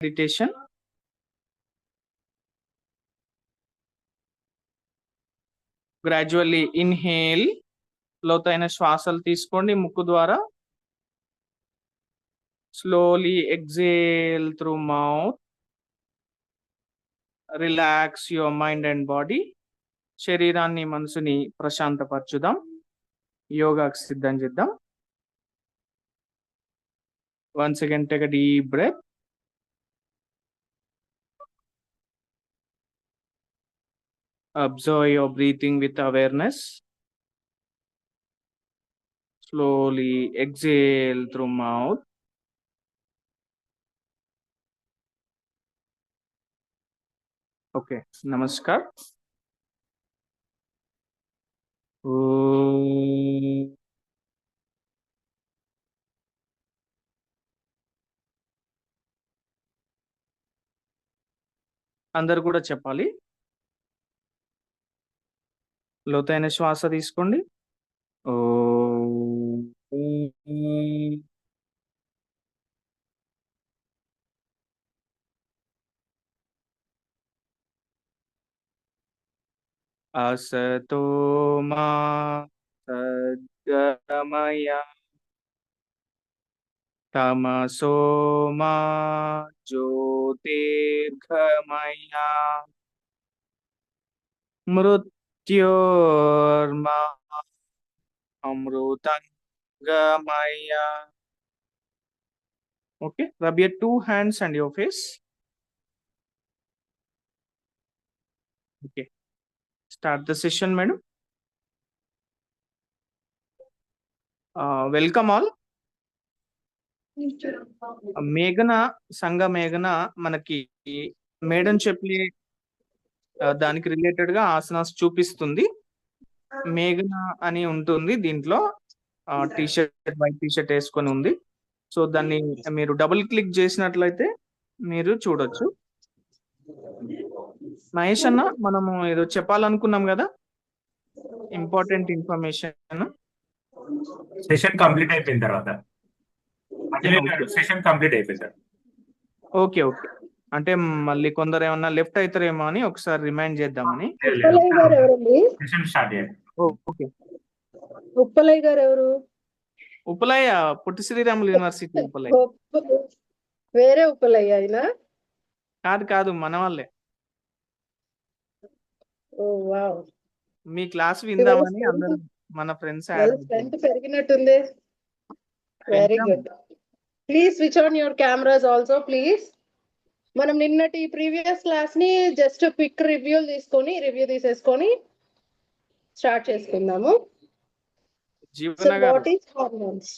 Meditation. Gradually inhale, లోతైన శ్వాసలు తీసుకోండి ముక్కు ద్వారా. Slowly exhale through mouth. Relax your mind and body. శరీరాన్ని మనసుని ప్రశాంతపరచుదాం, యోగాకి సిద్ధం చేద్దాం. Once again, take a deep breath. Observe your breathing with awareness. Slowly exhale through mouth. Okay, namaskar. అందరు కూడా చెప్పాలి. లోతైన శ్వాస తీసుకోండి. అసతో మా సద్గమయ తమసో మా జ్యోతిర్గమయ మృత్యోర్మా అమృతంగమయ. Okay, rub your two hands and your face. Okay, start the session, madam. Welcome all. మేఘన సంఘ మేఘన మనకి మేడం చెప్పి దానికి రిలేటెడ్ గా ఆసనాస్ చూపిస్తుంది. మేఘన అని ఉంటుంది దీంట్లో. టీషర్ట్ వైట్ టీషర్ట్ వేసుకొని ఉంది. సో దాన్ని మీరు డబుల్ క్లిక్ చేసినట్లయితే మీరు చూడొచ్చు. మహేష్ అన్న, మనము ఏదో చెప్పాలనుకున్నాం కదా, ఇంపార్టెంట్ ఇన్ఫర్మేషన్. సెషన్ కంప్లీట్ అయిపోయిన తర్వాత సెషన్ కంప్లీట్ అయిపోయింది. ఓకే ఓకే, అంటే మళ్ళీ కొందరు ఏమన్నా లెఫ్ట్ అవుతారేమో అని ఒకసారి రిమైండ్ చేద్దామని. సెషన్ స్టార్ట్ చేయాలి. ఓకే. ఉప్పలయ్య గారు ఎవరు? ఉప్పలయ్య పొట్టి శ్రీరాములు యూనివర్సిటీ ఉప్పలయ్య. వేరే ఉప్పలయ్య ఆయన? కాదు కాదు, మన వాళ్ళే. ఓ వావ్, మీ క్లాస్ విందామని అందరూ మన ఫ్రెండ్స్ పెరిగినట్టుంది. Very good. Please switch on your cameras also please. మనం నిన్నటి ప్రీవియస్ క్లాస్ ని జస్ట్ క్విక్ రివ్యూ తీసేసుకొని స్టార్ట్ చేసుకుందాము. So what is hormones?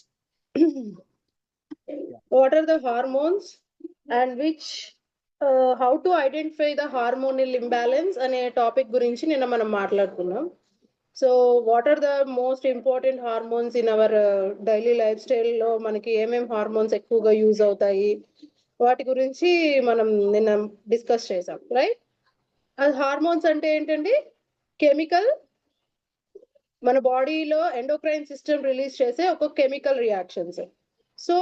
What are the hormones and which how to identify the hormonal imbalance అనే topic గురించి నిన్న మనం మాట్లాడుకున్నాం. So what are the most important hormones in our daily life స్టైల్లో మనకి ఏమేమి హార్మోన్స్ ఎక్కువగా యూజ్ అవుతాయి వాటి గురించి మనం నిన్న డిస్కస్ చేసాం, రైట్? అది హార్మోన్స్ అంటే ఏంటండి? కెమికల్, మన బాడీలో ఎండోక్రైన్ సిస్టమ్ రిలీజ్ చేసే ఒక chemical reactions. So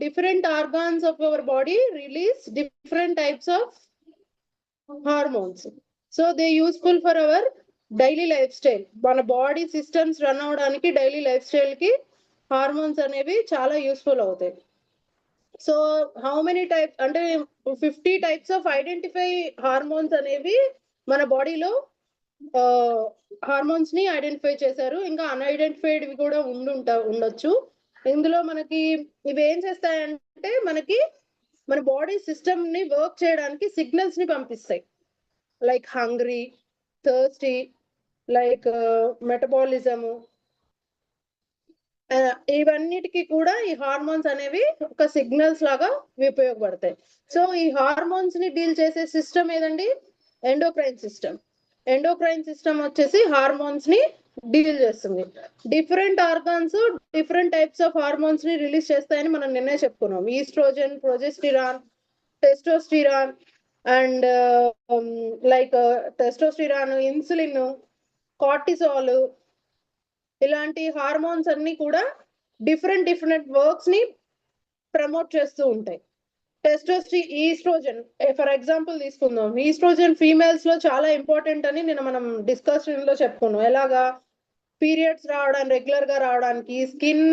different organs of our body release different types of hormones. So they useful for hour daily life style. మన బాడీ సిస్టమ్స్ రన్ అవడానికి డైలీ లైఫ్ స్టైల్ కి hormones అనేవి చాలా useful అవుతాయి. So how many types అంటే 50 types of identify hormones అనేవి మన బాడీలో హార్మోన్స్ ని ఐడెంటిఫై చేశారు. ఇంకా అన్ఐడెంటిఫైడ్ కూడా ఉండొచ్చు. ఇందులో మనకి ఇవి ఏం చేస్తాయంటే మనకి మన బాడీ సిస్టమ్ ని వర్క్ చేయడానికి సిగ్నల్స్ ని పంపిస్తాయి. Like hungry, thirsty, like metabolism, ఇవన్నిటికీ కూడా ఈ హార్మోన్స్ అనేవి ఒక సిగ్నల్స్ లాగా ఉపయోగపడతాయి. సో ఈ హార్మోన్స్ ని డీల్ చేసే సిస్టమ్ ఏదండి? Endocrine system. ఎండోక్రైన్ సిస్టమ్ వచ్చేసి హార్మోన్స్ ని డీల్ చేస్తుంది. Different organs different types of hormones ని రిలీజ్ చేస్తాయని మనం నిన్నే చెప్పుకున్నాం. Estrogen, progesterone, testosterone and like testosterone, insulin, cortisol, ఇలాంటి హార్మోన్స్ అన్ని కూడా డిఫరెంట్ వర్క్స్ ని ప్రమోట్ చేస్తూ ఉంటాయి. ఈస్ట్రోజన్ ఫర్ ఎగ్జాంపుల్ తీసుకుందాం. ఈస్ట్రోజన్ ఫీమేల్స్ లో చాలా ఇంపార్టెంట్ అని నేను మనం డిస్కషన్ లో చెప్పుకున్నాం. ఎలాగా పీరియడ్స్ రావడానికి, రెగ్యులర్ గా రావడానికి, స్కిన్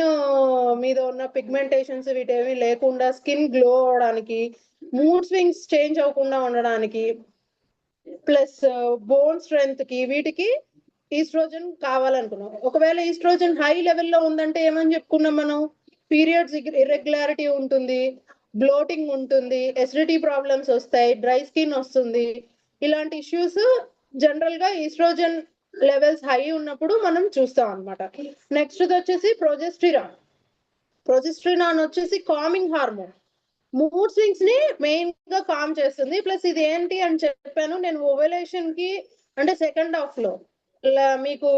మీద ఉన్న పిగ్మెంటేషన్స్ వీటేమీ లేకుండా స్కిన్ గ్లో అవడానికి, మూడ్ స్వింగ్స్ చేంజ్ అవ్వకుండా ఉండడానికి, ప్లస్ బోన్ స్ట్రెంగ్త్ కి, వీటికి ఈస్ట్రోజన్ కావాలనుకున్నాం. ఒకవేళ ఈస్ట్రోజన్ హై లెవెల్లో ఉందంటే ఏమని చెప్పుకున్నాం మనం? పీరియడ్స్ ఇర్రెగ్యులారిటీ ఉంటుంది, బ్లోటింగ్ ఉంటుంది, ఎసిడిటీ ప్రాబ్లమ్స్ వస్తాయి, డ్రై స్కిన్ వస్తుంది. ఇలాంటి ఇష్యూస్ జనరల్ గా ఈస్ట్రోజన్ లెవెల్స్ హై ఉన్నప్పుడు మనం చూస్తాం అన్నమాట. నెక్స్ట్ వచ్చేసి ప్రొజెస్ట్రినాన్ వచ్చేసి కామింగ్ హార్మోన్. మూడ్ స్వింగ్స్ ని మెయిన్ గా కామ్ చేస్తుంది. ప్లస్ ఇది ఏంటి అని చెప్పాను నేను, ఓవలేషన్ కి అంటే సెకండ్ హాఫ్ లో మీకు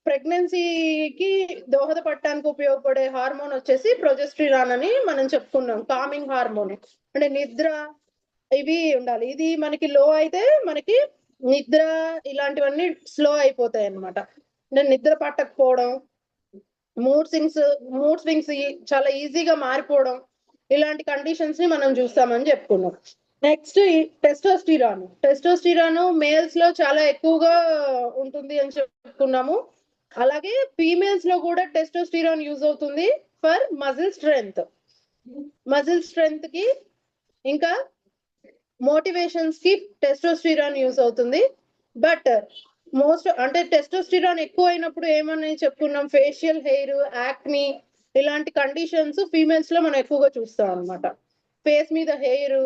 ప్రెగ్నెన్సీకి దోహదపడటానికి ఉపయోగపడే హార్మోన్ వచ్చేసి ప్రొజెస్ట్రినాన్ అని మనం చెప్పుకున్నాం. కామింగ్ హార్మోన్ అంటే నిద్ర ఇవి ఉండాలి. ఇది మనకి లో అయితే మనకి నిద్ర ఇలాంటివన్నీ స్లో అయిపోతాయి అన్నమాట. అంటే నిద్ర పట్టకపోవడం, మూడ్ స్వింగ్స్ చాలా ఈజీగా మారిపోవడం, ఇలాంటి కండిషన్స్ ని మనం చూస్తామని చెప్పుకున్నాం. నెక్స్ట్ టెస్టోస్టిరాన్ మేల్స్ లో చాలా ఎక్కువగా ఉంటుంది అని చెప్పుకున్నాము. అలాగే ఫీమేల్స్ లో కూడా టెస్టోస్టిరాన్ యూజ్ అవుతుంది ఫర్ మజిల్ స్ట్రెంగ్త్ కి, ఇంకా మోటివేషన్స్ కి టెస్టోస్టిరాన్ యూజ్ అవుతుంది. బట్ అంటే టెస్టోస్టిరాన్ ఎక్కువ అయినప్పుడు ఏమని చెప్పుకున్నాం? ఫేషియల్ హెయిర్, యాక్ని ఇలాంటి కండిషన్స్ ఫీమేల్స్ లో మనం ఎక్కువగా చూస్తాం అన్నమాట. ఫేస్ మీద హెయిర్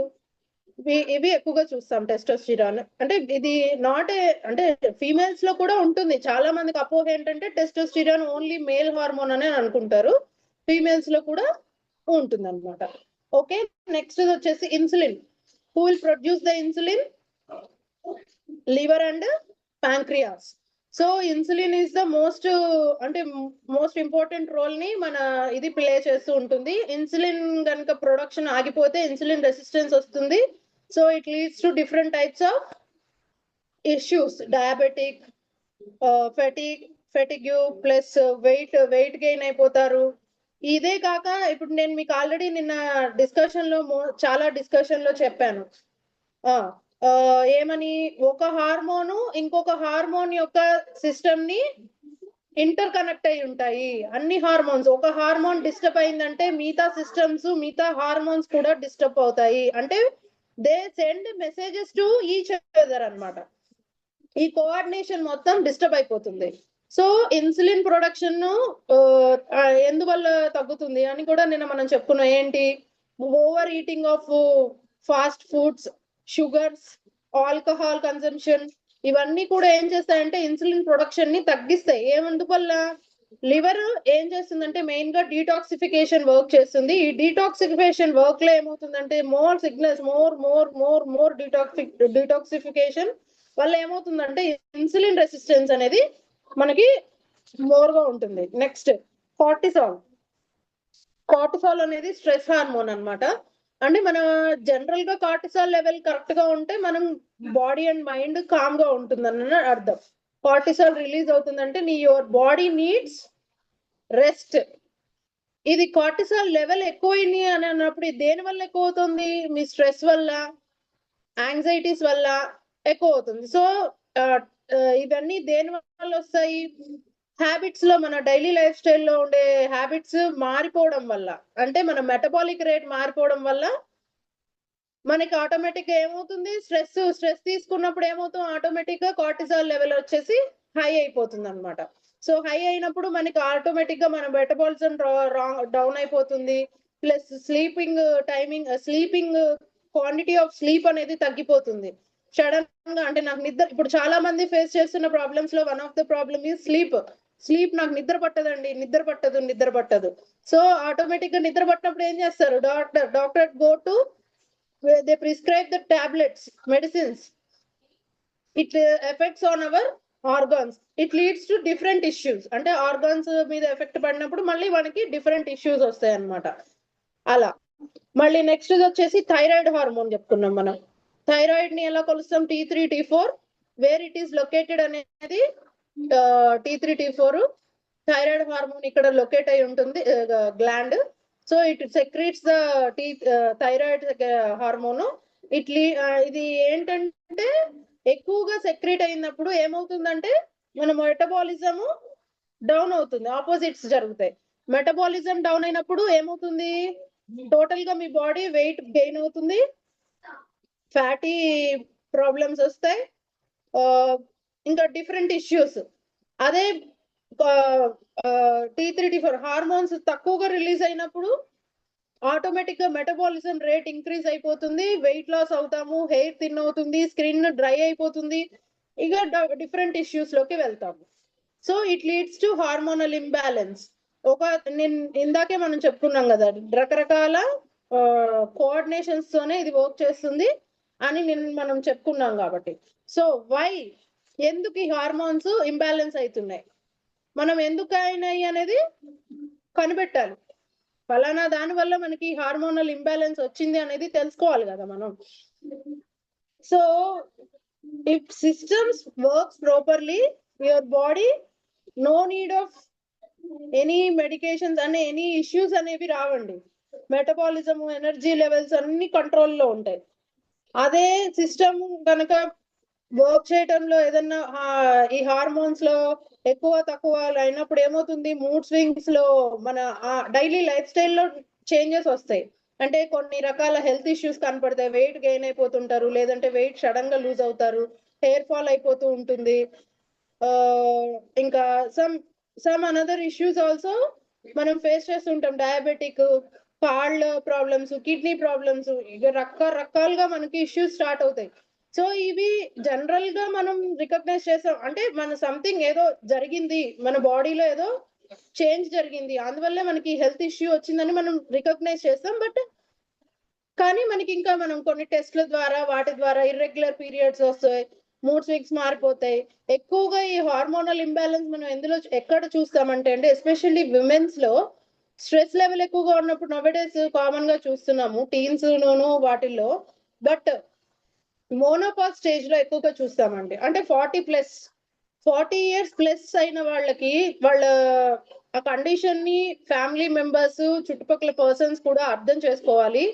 ఇవి ఎక్కువగా చూస్తాం టెస్టోస్టిరాన్. అంటే ఇది అంటే ఫీమేల్స్ లో కూడా ఉంటుంది. చాలా మందికి అపోహ ఏంటంటే టెస్టోస్టిరాన్ ఓన్లీ మేల్ హార్మోన్ అని అనుకుంటారు. ఫీమేల్స్ లో కూడా ఉంటుంది అన్నమాట. ఓకే, నెక్స్ట్ వచ్చేసి insulin. Who will produce the insulin? Liver and pancreas. So insulin is the most important role ని మన ఇది ప్లే చేస్తూ ఉంటుంది. ఇన్సులిన్ కనుక ప్రొడక్షన్ ఆగిపోతే ఇన్సులిన్ రెసిస్టెన్స్ వస్తుంది. So it leads to different types of issues, diabetic, fatigue plus weight gain అయిపోతారు. ఇదే కాక ఇప్పుడు నేను మీకు ఆల్రెడీ నిన్న చాలా డిస్కషన్ లో చెప్పాను ఏమని, ఒక హార్మోను ఇంకొక హార్మోన్ యొక్క సిస్టమ్ ని ఇంటర్ కనెక్ట్ అయి ఉంటాయి. అన్ని హార్మోన్స్, ఒక హార్మోన్ డిస్టర్బ్ అయిందంటే మిగతా సిస్టమ్స్, మిగతా హార్మోన్స్ కూడా డిస్టర్బ్ అవుతాయి. అంటే they send messages to each other అన్నమాట. ఈ కోఆర్డినేషన్ మొత్తం డిస్టర్బ్ అయిపోతుంది. సో ఇన్సులిన్ ప్రొడక్షన్ ఎందువల్ల తగ్గుతుంది అని కూడా నిన్న మనం చెప్పుకున్నాం. ఏంటి? Over eating of fast foods, sugars, alcohol consumption, ఇవన్నీ కూడా ఏం చేస్తాయంటే ఇన్సులిన్ ప్రొడక్షన్ ని తగ్గిస్తాయి. ఏమందువల్ల? లివర్ ఏం చేస్తుందంటే మెయిన్ గా డీటాక్సిఫికేషన్ వర్క్ చేస్తుంది. ఈ డీటాక్సిఫికేషన్ వర్క్ లో ఏమవుతుందంటే మోర్ సిగ్నల్స్, మోర్ డీటాక్సిఫికేషన్ వల్ల ఏమవుతుందంటే ఇన్సులిన్ రెసిస్టెన్స్ అనేది మనకి మోర్ గా ఉంటుంది. నెక్స్ట్ కార్టిసాల్ అనేది స్ట్రెస్ హార్మోన్ అన్నమాట. అంటే మన జనరల్ గా కార్టిసాల్ లెవెల్ కరెక్ట్ గా ఉంటే మనం బాడీ అండ్ మైండ్ కామ్ గా ఉంటుందని అర్థం. కార్టిసాల్ రిలీజ్ అవుతుందంటే యువర్ బాడీ నీడ్స్ రెస్ట్. ఇది కార్టిసాల్ లెవెల్ ఎక్కువైంది అని అన్నప్పుడు దేని వల్ల ఎక్కువ అవుతుంది? మీ స్ట్రెస్ వల్ల, యాంగ్జైటీస్ వల్ల ఎక్కువ అవుతుంది. సో ఇవన్నీ దేని వల్ల వస్తాయి? హ్యాబిట్స్ లో, మన డైలీ లైఫ్ స్టైల్లో ఉండే హ్యాబిట్స్ మారిపోవడం వల్ల, అంటే మన మెటబాలిక్ రేట్ మారిపోవడం వల్ల మనకి ఆటోమేటిక్ గా ఏమవుతుంది? స్ట్రెస్ తీసుకున్నప్పుడు ఏమవుతుంది? ఆటోమేటిక్ గా కార్టిసాల్ లెవెల్ వచ్చేసి హై అయిపోతుంది అన్నమాట. సో హై అయినప్పుడు మనకి ఆటోమేటిక్ గా మన మెటబాలిజం డౌన్ అయిపోతుంది. Plus sleeping quantity of sleep అనేది తగ్గిపోతుంది సడన్ గా. అంటే నాకు నిద్ర, ఇప్పుడు చాలా మంది ఫేస్ చేస్తున్న ప్రాబ్లమ్స్ లో one of the problem is sleep. నాకు నిద్ర పట్టదు. సో ఆటోమేటిక్ గా నిద్ర పట్టినప్పుడు ఏం చేస్తారు? Doctor go to, they prescribe the tablets, medicines. It affects on our organs. It leads to different issues. అంటే ఆర్గాన్స్ మీద ఎఫెక్ట్ పడినప్పుడు మళ్ళీ మనకి డిఫరెంట్ ఇష్యూస్ వస్తాయి అన్నమాట. అలా మళ్ళీ నెక్స్ట్ వచ్చేసి థైరాయిడ్ హార్మోన్ చెప్పుకున్నాం మనం. థైరాయిడ్ ని ఎలా కొలుస్తాం? T3, T4. Where it is located అనేది T3, T4 థైరాయిడ్ హార్మోన్ ఇక్కడ లొకేట్ అయి ఉంటుంది gland. So it secretes the thyroid hormone. ఇది ఏంటంటే ఎక్కువగా సెక్రీట్ అయినప్పుడు ఏమవుతుందంటే మన మెటబాలిజం డౌన్ అవుతుంది, ఆపోజిట్స్ జరుగుతాయి. మెటబాలిజం డౌన్ అయినప్పుడు ఏమవుతుంది, టోటల్ గా మీ బాడీ వెయిట్ గెయిన్ అవుతుంది, ఫ్యాటీ ప్రాబ్లమ్స్ వస్తాయి, ఇంకా డిఫరెంట్ ఇష్యూస్. అదే T3 T4 హార్మోన్స్ తక్కువగా రిలీజ్ అయినప్పుడు ఆటోమేటిక్ గా మెటబాలిజం రేట్ ఇంక్రీజ్ అయిపోతుంది, వెయిట్ లాస్ అవుతాము, హెయిర్ థిన్ అవుతుంది, స్కిన్ డ్రై అయిపోతుంది, ఇక డిఫరెంట్ ఇష్యూస్ లోకి వెళ్తాము. So it leads to hormonal imbalance. నేను ఇందాకే మనం చెప్పుకున్నాం కదా, రకరకాల కోఆర్డినేషన్స్ తోనే ఇది వర్క్ చేస్తుంది అని మనం చెప్పుకున్నాం కాబట్టి. సో ఎందుకు ఈ హార్మోన్స్ ఇంబ్యాలెన్స్ అవుతున్నాయి, మనం ఎందుకు అయినాయి అనేది కనిపెట్టాలి. ఫలానా దాని వల్ల మనకి హార్మోనల్ ఇంబ్యాలెన్స్ వచ్చింది అనేది తెలుసుకోవాలి కదా మనం. So if systems works properly, your body no need of any medications అనే ఎనీ ఇష్యూస్ అనేవి రావండి. మెటబాలిజం, ఎనర్జీ లెవెల్స్ అన్ని కంట్రోల్లో ఉంటాయి. అదే సిస్టమ్ కనుక వర్క్ చేయటంలో ఏదన్నా ఈ హార్మోన్స్ లో ఎక్కువ తక్కువ అయినప్పుడు ఏమవుతుంది, మూడ్ స్వింగ్స్ లో మన డైలీ లైఫ్ స్టైల్లో చేంజెస్ వస్తాయి. అంటే కొన్ని రకాల హెల్త్ ఇష్యూస్ కనపడతాయి, వెయిట్ గెయిన్ అయిపోతుంటారు, లేదంటే వెయిట్ సడన్ గా లూజ్ అవుతారు, హెయిర్ ఫాల్ అయిపోతూ ఉంటుంది, ఇంకా సమ్ అనదర్ ఇష్యూస్ ఆల్సో మనం ఫేస్ చేస్తుంటాం. డయాబెటిక్, కాళ్ళ ప్రాబ్లమ్స్, కిడ్నీ ప్రాబ్లమ్స్, ఇక రకరకాలుగా మనకి ఇష్యూస్ స్టార్ట్ అవుతాయి. సో ఇవి జనరల్ గా మనం రికగ్నైజ్ చేస్తాం, అంటే మన సంథింగ్ ఏదో జరిగింది, మన బాడీలో ఏదో చేంజ్ జరిగింది, అందువల్లే మనకి హెల్త్ ఇష్యూ వచ్చిందని మనం రికగ్నైజ్ చేస్తాం. బట్ కానీ మనకి ఇంకా మనం కొన్ని టెస్ట్ల ద్వారా వాటి ద్వారా ఇర్రెగ్యులర్ పీరియడ్స్ వస్తాయి, మూడ్ స్వింగ్స్ మారిపోతాయి. ఎక్కువగా ఈ హార్మోనల్ ఇంబ్యాలెన్స్ మనం ఎక్కడ చూస్తామంటే అండి, ఎస్పెషల్లీ విమెన్స్ లో స్ట్రెస్ లెవెల్ ఎక్కువగా ఉన్నప్పుడు నోవేడేస్ కామన్ గా చూస్తున్నాము, టీన్స్ లోను వాటిల్లో. బట్ మోనోపాజ్ స్టేజ్ లో ఎక్కువగా చూస్తామండి. అంటే 40 years ప్లస్ అయిన వాళ్ళకి వాళ్ళ ఆ కండిషన్ ని ఫ్యామిలీ మెంబర్స్, చుట్టుపక్కల పర్సన్స్ కూడా అర్థం చేసుకోవాలి.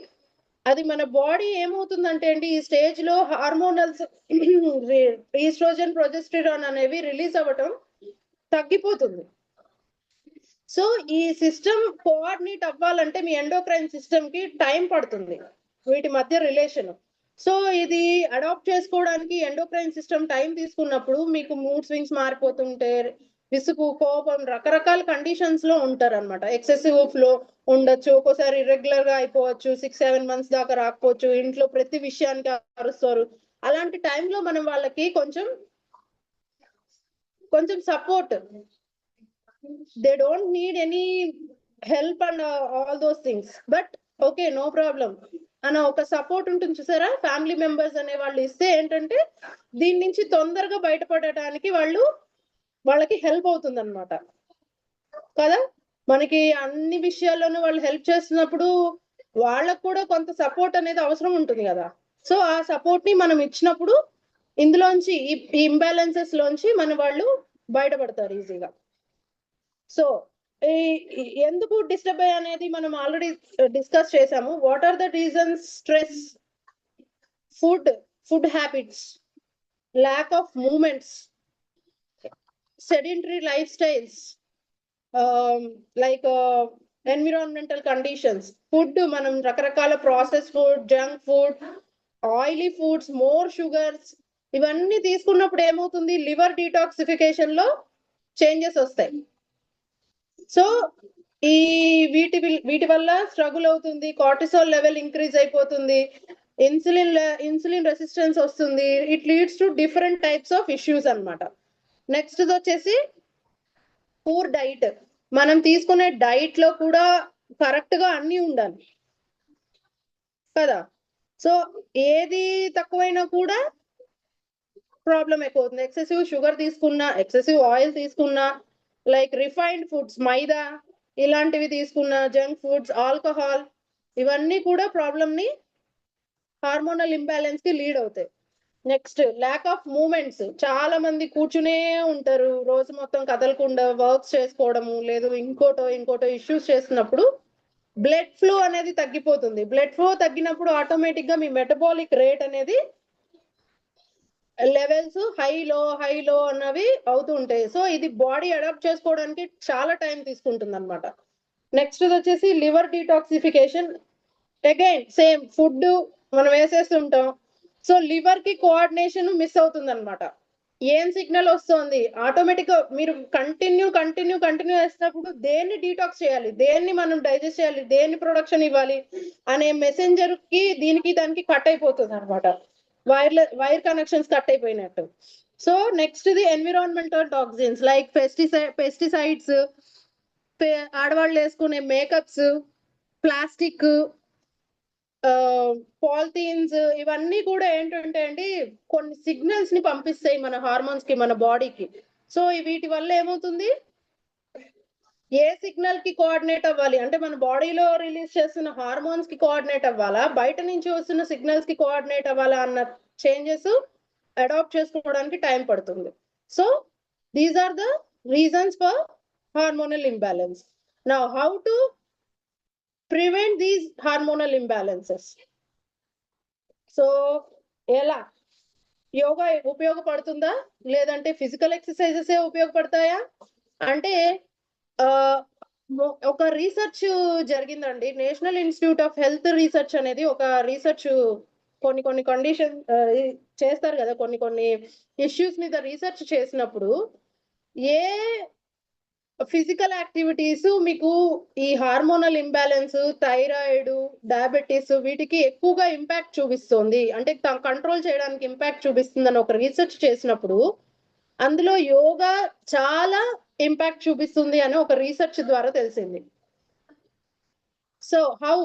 అది మన బాడీ ఏమవుతుందంటే అండి, ఈ స్టేజ్ లో హార్మోనల్స్ ఈస్ట్రోజన్, ప్రొజెస్టెరాన్ అనేవి రిలీజ్ అవ్వటం తగ్గిపోతుంది. సో ఈ సిస్టమ్ కోఆర్డినేట్ అవ్వాలంటే మీ ఎండోక్రైన్ సిస్టమ్ కి టైం పడుతుంది, వీటి మధ్య రిలేషన్. సో ఇది అడాప్ట్ చేసుకోవడానికి ఎండోక్రైన్ సిస్టమ్ టైం తీసుకున్నప్పుడు మీకు మూడ్ స్వింగ్స్ మారిపోతుంటే, విసుగు, కోపం, రకరకాల కండిషన్స్ లో ఉంటారు అనమాట. ఎక్సెసివ్ ఫ్లో ఉండొచ్చు, ఒక్కోసారి ఇర్రెగ్యులర్ గా అయిపోవచ్చు, 6-7 months దాకా రాకపోవచ్చు, ఇంట్లో ప్రతి విషయానికి అరుస్తారు. అలాంటి టైంలో మనం వాళ్ళకి కొంచెం support, they don't need any help and all those things, but okay no problem అన్న ఒక సపోర్ట్ ఉంటుంది చూసారా, ఫ్యామిలీ మెంబర్స్ అనే వాళ్ళు ఇస్తే ఏంటంటే దీని నుంచి తొందరగా బయటపడటానికి వాళ్ళకి హెల్ప్ అవుతుంది అనమాట కదా. మనకి అన్ని విషయాల్లోనూ వాళ్ళు హెల్ప్ చేస్తున్నప్పుడు వాళ్ళకు కూడా కొంత సపోర్ట్ అనేది అవసరం ఉంటుంది కదా. సో ఆ సపోర్ట్ ని మనం ఇచ్చినప్పుడు ఇందులోంచి ఈ ఇంబ్యాలెన్సెస్ లోంచి మన వాళ్ళు బయటపడతారు ఈజీగా. సో ఎందుకు డిస్టర్బ్ అయ్యి అనేది మనం ఆల్రెడీ డిస్కస్ చేసాము. What are the reasons? Stress, food habits, lack of movements, sedentary life styles, like environmental conditions, food మనం రకరకాల process food, junk food, oily foods, more sugars, ఇవన్నీ తీసుకున్నప్పుడు ఏమవుతుంది, లివర్ డీటాక్సిఫికేషన్ లో చేంజెస్ వస్తాయి. సో ఈ వీటి వల్ల స్ట్రగుల్ అవుతుంది, కార్టిసాల్ లెవెల్ ఇంక్రీజ్ అయిపోతుంది, ఇన్సులిన్ రెసిస్టెన్స్ వస్తుంది. It leads to different types of issues అన్నమాట. నెక్స్ట్ వచ్చేసి పూర్ డైట్. మనం తీసుకునే డైట్ లో కూడా కరెక్ట్ గా అన్ని ఉండాలి కదా. సో ఏది తక్కువైనా కూడా ప్రాబ్లం ఎక్కువ అవుతుంది. ఎక్సెసివ్ షుగర్ తీసుకున్నా, ఎక్సెసివ్ ఆయిల్ తీసుకున్నా, లైక్ రిఫైన్డ్ ఫుడ్స్, మైదా ఇలాంటివి తీసుకున్న, జంక్ ఫుడ్స్, ఆల్కహాల్, ఇవన్నీ కూడా ప్రాబ్లమ్ ని, హార్మోనల్ ఇంబ్యాలెన్స్ కి లీడ్ అవుతాయి. Next lack of movements. చాలా మంది కూర్చునే ఉంటారు, రోజు మొత్తం కదలకుండా వర్క్స్ చేసుకోవడము, లేదు ఇంకోటో ఇష్యూస్ చేస్తున్నప్పుడు బ్లడ్ ఫ్లో అనేది తగ్గిపోతుంది. బ్లడ్ ఫ్లో తగ్గినప్పుడు ఆటోమేటిక్ గా మీ మెటబాలిక్ రేట్ అనేది లెవెల్స్ హై లో అన్నవి అవుతూ ఉంటాయి. సో ఇది బాడీ అడాప్ట్ చేసుకోవడానికి చాలా టైం తీసుకుంటుంది అనమాట. నెక్స్ట్ వచ్చేసి liver detoxification. Again same food మనం వేసేస్తుంటాం. సో లివర్ కి కోఆర్డినేషన్ మిస్ అవుతుంది అనమాట. ఏం సిగ్నల్ వస్తుంది ఆటోమేటిక్ గా మీరు కంటిన్యూ వేసినప్పుడు దేన్ని డీటాక్స్ చేయాలి, దేన్ని మనం డైజెస్ట్ చేయాలి, దేన్ని ప్రొడక్షన్ ఇవ్వాలి అనే మెసెంజర్ కి దీనికి దానికి కట్ అయిపోతుంది అనమాట. వైర్ కనెక్షన్స్ కట్ అయిపోయినట్టు. So next the environmental toxins like pesticides, ఆడవాళ్ళు వేసుకునే మేకప్స్, ప్లాస్టిక్, పాలిథీన్స్, ఇవన్నీ కూడా ఏంటంటే అండి కొన్ని సిగ్నల్స్ ని పంపిస్తాయి మన హార్మోన్స్ కి, మన బాడీకి. సో వీటి వల్ల ఏమవుతుంది, ఏ సిగ్నల్ కి కోఆర్డినేట్ అవ్వాలి అంటే మన బాడీలో రిలీజ్ చేస్తున్న హార్మోన్స్ కి కోఆర్డినేట్ అవ్వాలా, బయట నుంచి వస్తున్న సిగ్నల్స్ కి కోఆర్డినేట్ అవ్వాలా అన్న చేంజెస్ అడాప్ట్ చేసుకోవడానికి టైం పడుతుంది. So these are the reasons for hormonal imbalance. Now how to prevent these hormonal imbalances. So ఎలా యోగా ఉపయోగపడుతుందా లేదంటే ఫిజికల్ ఎక్సర్సైజెస్ ఉపయోగపడతాయా అంటే ఒక రీసెర్చ్ జరిగిందండి. National institute of health research అనేది ఒక రీసెర్చ్ కొన్ని కండిషన్ చేస్తారు కదా, కొన్ని ఇష్యూస్ మీద రీసెర్చ్ చేసినప్పుడు ఏ ఫిజికల్ యాక్టివిటీస్ మీకు ఈ హార్మోనల్ ఇంబ్యాలెన్స్, థైరాయిడ్, డయాబెటీస్ వీటికి ఎక్కువగా ఇంపాక్ట్ చూపిస్తుంది అంటే కంట్రోల్ చేయడానికి ఇంపాక్ట్ చూపిస్తుందని ఒక రీసెర్చ్ చేసినప్పుడు అందులో యోగా చాలా ఇంపాక్ట్ చూపిస్తుంది అని ఒక రీసెర్చ్ ద్వారా తెలిసింది. సో హౌ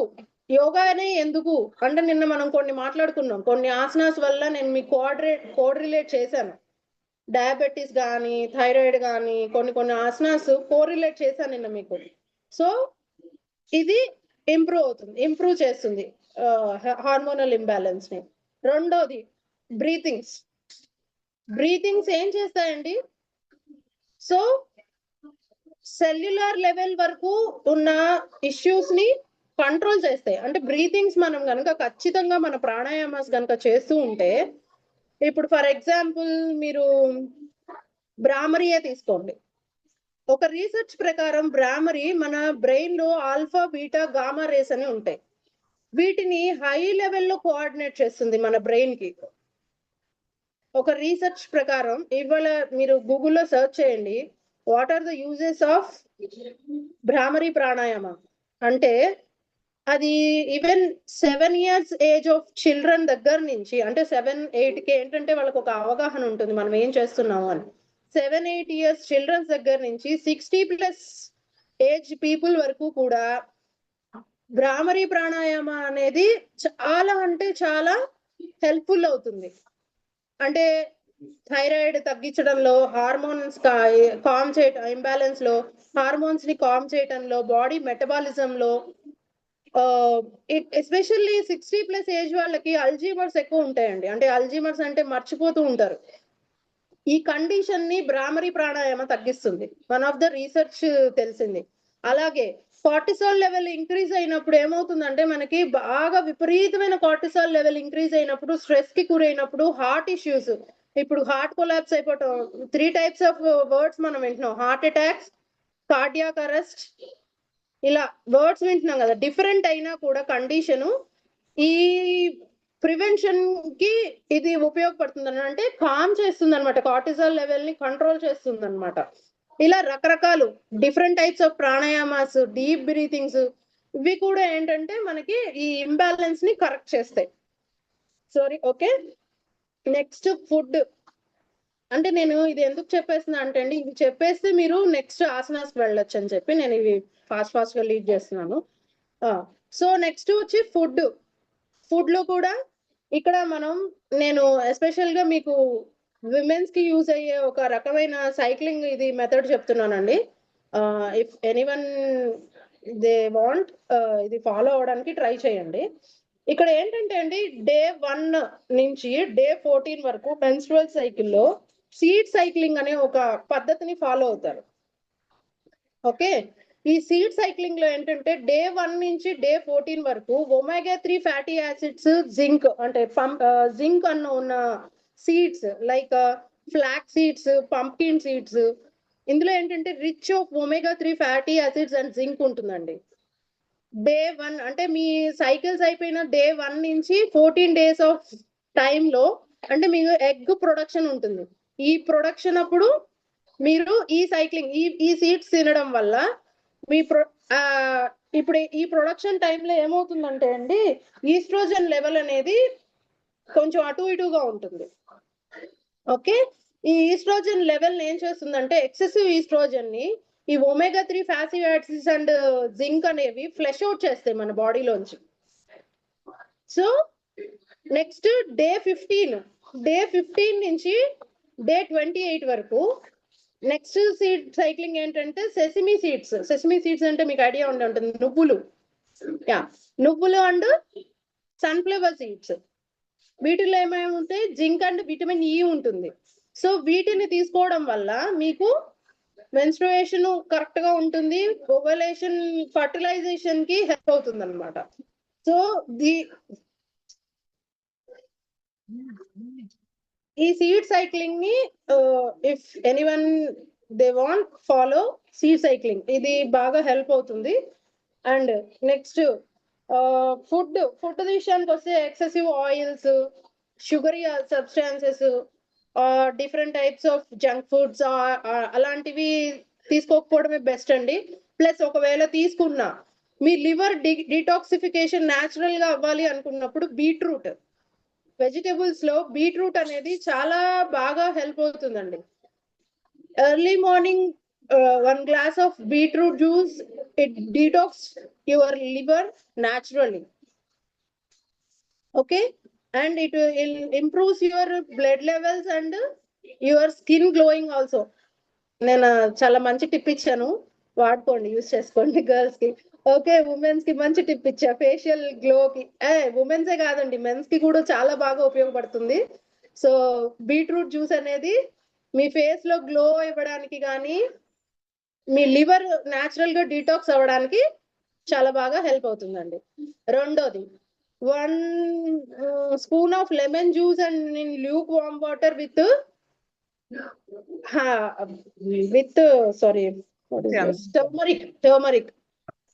యోగానే ఎందుకు అంటే నిన్న మనం కొన్ని మాట్లాడుకున్నాం, కొన్ని ఆసనాస్ వల్ల నేను మీకు కోరిలేట్ చేశాను. డయాబెటీస్ కానీ థైరాయిడ్ కానీ కొన్ని ఆసనాస్ కోరిలేట్ చేశాను నిన్న మీకు. సో ఇది ఇంప్రూవ్ చేస్తుంది హార్మోనల్ ఇంబ్యాలెన్స్ ని. రెండోది బ్రీతింగ్స్ ఏం చేస్తాయండి, సో సెల్యులార్ లెవెల్ వరకు ఉన్న ఇష్యూస్ ని కంట్రోల్ చేస్తాయి. అంటే బ్రీతింగ్స్ మనం కనుక ఖచ్చితంగా మన ప్రాణాయామాస్ కనుక చేస్తూ ఉంటే, ఇప్పుడు ఫర్ ఎగ్జాంపుల్ మీరు భ్రామరీయే తీసుకోండి. ఒక రీసెర్చ్ ప్రకారం భ్రామరి మన బ్రెయిన్ లో ఆల్ఫా, బీటా, గామా రేస్ అని ఉంటాయి. వీటిని హై లెవెల్లో కోఆర్డినేట్ చేస్తుంది మన బ్రెయిన్ కి. ఒక రీసెర్చ్ ప్రకారం ఇవాళ మీరు గూగుల్లో సెర్చ్ చేయండి, what are the uses of Bhramari pranayama అంటే అది even 7 years age of children దగ్గర నుంచి అంటే 7-8 కి ఏంటంటే వాళ్ళకి ఒక అవగాహన ఉంటుంది మనం ఏం చేస్తున్నాము అని. 7-8 years చిల్డ్రన్స్ దగ్గర నుంచి 60+ ఏజ్ పీపుల్ వరకు కూడా భ్రామరీ ప్రాణాయామ అనేది చాలా అంటే చాలా హెల్ప్ఫుల్ అవుతుంది. అంటే థైరాయిడ్ తగ్గించడంలో, హార్మోన్స్ కామ్ చేయటం, ఇంబ్యాలెన్స్ లో హార్మోన్స్ ని కామ్ చేయటంలో, బాడీ మెటబాలిజం లో, ఎస్పెషల్లీ 60+ ఏజ్ వాళ్ళకి అల్జీమర్స్ ఎక్కువ ఉంటాయండి. అంటే అల్జీమర్స్ అంటే మర్చిపోతూ ఉంటారు. ఈ కండిషన్ ని భ్రామరీ ప్రాణాయామ తగ్గిస్తుంది, వన్ ఆఫ్ ద రీసెర్చ్ తెలిసింది. అలాగే కార్టిసాల్ లెవెల్ ఇంక్రీజ్ అయినప్పుడు ఏమవుతుందంటే మనకి బాగా విపరీతమైన కార్టిసాల్ లెవెల్ ఇంక్రీజ్ అయినప్పుడు, స్ట్రెస్ కి గురైనప్పుడు హార్ట్ ఇష్యూస్, ఇప్పుడు హార్ట్ కొలాప్స్ అయిపోవటం, 3 types ఆఫ్ వర్డ్స్ మనం వింటున్నాం, హార్ట్ అటాక్స్, కార్డియాక్ అరెస్ట్, ఇలా వర్డ్స్ వింటున్నాం కదా. డిఫరెంట్ అయినా కూడా కండిషన్ ఈ ప్రివెన్షన్ కి ఇది ఉపయోగపడుతుంది అంటే కామ్ చేస్తుంది అనమాట, కార్టిసాల్ లెవెల్ ని కంట్రోల్ చేస్తుంది అనమాట. ఇలా రకరకాలు different types of pranayamas, deep breathings ఇవి కూడా ఏంటంటే మనకి ఈ ఇంబ్యాలెన్స్ ని కరెక్ట్ చేస్తాయి. Okay, next food. అంటే నేను ఇది ఎందుకు చెప్పేస్తున్నా అంటే అండి, ఇవి చెప్పేస్తే మీరు నెక్స్ట్ ఆసనాస్ వెళ్ళొచ్చు అని చెప్పి నేను ఇవి ఫాస్ట్ గా లీడ్ చేస్తున్నాను. సో నెక్స్ట్ వచ్చి ఫుడ్ లో కూడా ఇక్కడ నేను ఎస్పెషల్ గా మీకు విమెన్స్ కి యూజ్ అయ్యే ఒక రకమైన సైక్లింగ్ ఇది మెథడ్ చెప్తున్నానండి. ఇఫ్ ఎనీవన్ దే వాంట్ ఇది ఫాలో అవడానికి ట్రై చేయండి. ఇక్కడ ఏంటంటే అండి, డే 1 నుంచి డే 14 వరకు మెన్స్ట్రువల్ సైకిల్లో సీడ్ సైక్లింగ్ అనే ఒక పద్ధతిని ఫాలో అవుతారు. ఓకే, ఈ సీడ్ సైక్లింగ్ లో ఏంటంటే డే 1 నుంచి డే 14 వరకు omega-3 ఫ్యాటీ యాసిడ్స్, జింక్ అంటే జింక్ అన్న ఉన్న seeds like flax seeds, pumpkin seeds, ఇందులో ఏంటంటే rich of omega-3 fatty acids and zinc ఉంటుందండి. డే 1 అంటే మీ సైకిల్స్ అయిపోయిన డే 1 నుంచి 14 డేస్ ఆఫ్ టైంలో అంటే మీకు ఎగ్ ప్రొడక్షన్ ఉంటుంది. ఈ ప్రొడక్షన్ అప్పుడు మీరు ఈ సైక్లింగ్ ఈ సీడ్స్ తినడం వల్ల మీ ఇప్పుడు ఈ ప్రొడక్షన్ టైంలో ఏమవుతుందంటే అండి ఈస్ట్రోజన్ లెవెల్ అనేది కొంచెం అటు ఇటుగా ఉంటుంది. ఓకే, ఈ ఈస్ట్రోజన్ లెవెల్ ఏం చేస్తుందంటే ఎక్సెసివ్ ఈస్ట్రోజన్ ని ఈ omega-3 fatty acids and zinc అనేవి ఫ్లెష్ అవుట్ చేస్తాయి మన బాడీలోంచి. సో నెక్స్ట్ డే 15 నుంచి డే 28 వరకు నెక్స్ట్ సీడ్ సైక్లింగ్ ఏంటంటే సెసమీ సీడ్స్ అంటే మీకు ఐడియా ఉండి ఉంటుంది, నువ్వులు అండ్ సన్ఫ్లవర్ సీడ్స్. వీటిలో ఏమేమి ఉంటాయి, జింక్ అండ్ విటమిన్ ఈ ఉంటుంది. సో వీటిని తీసుకోవడం వల్ల మీకు మెన్స్ట్రుయేషన్ కరెక్ట్ గా ఉంటుంది, ఓవలేషన్ ఫర్టిలైజేషన్ కి హెల్ప్ అవుతుంది అనమాట. సో ఈ సీడ్ సైక్లింగ్ ని if anyone they want follow seed cycling, ఇది బాగా హెల్ప్ అవుతుంది. అండ్ నెక్స్ట్ ఫుడ్ విషయానికి వస్తే excessive oils, sugary substances, different types of junk foods అలాంటివి తీసుకోకపోవడమే బెస్ట్ అండి. ప్లస్ ఒకవేళ తీసుకున్నా మీ లివర్ డిటాక్సిఫికేషన్ న్యాచురల్ గా అవ్వాలి అనుకున్నప్పుడు బీట్రూట్ వెజిటేబుల్స్ లో బీట్రూట్ అనేది చాలా బాగా హెల్ప్ అవుతుందండి. Early morning 1 glass of beetroot juice, it detox your liver naturally. Okay, and it will improves your blood levels and your skin glowing also. నేను చాలా మంచి టిప్ ఇచ్చాను, వాడుకోండి, యూజ్ చేసుకోండి గర్ల్స్ కి. ఓకే, ఉమెన్స్ కి మంచి టిప్ ఇచ్చా ఫేషియల్ గ్లో కి. ఉమెన్స్ ఏ కాదండి, మెన్స్ కి కూడా చాలా బాగా ఉపయోగపడుతుంది. సో బీట్రూట్ జ్యూస్ అనేది మీ ఫేస్ లో గ్లో ఇవ్వడానికి కానీ మీ లివర్ న్యాచురల్ గా డీటాక్స్ అవ్వడానికి చాలా బాగా హెల్ప్ అవుతుందండి. రెండోది 1 spoon of lemon juice and in lukewarm water with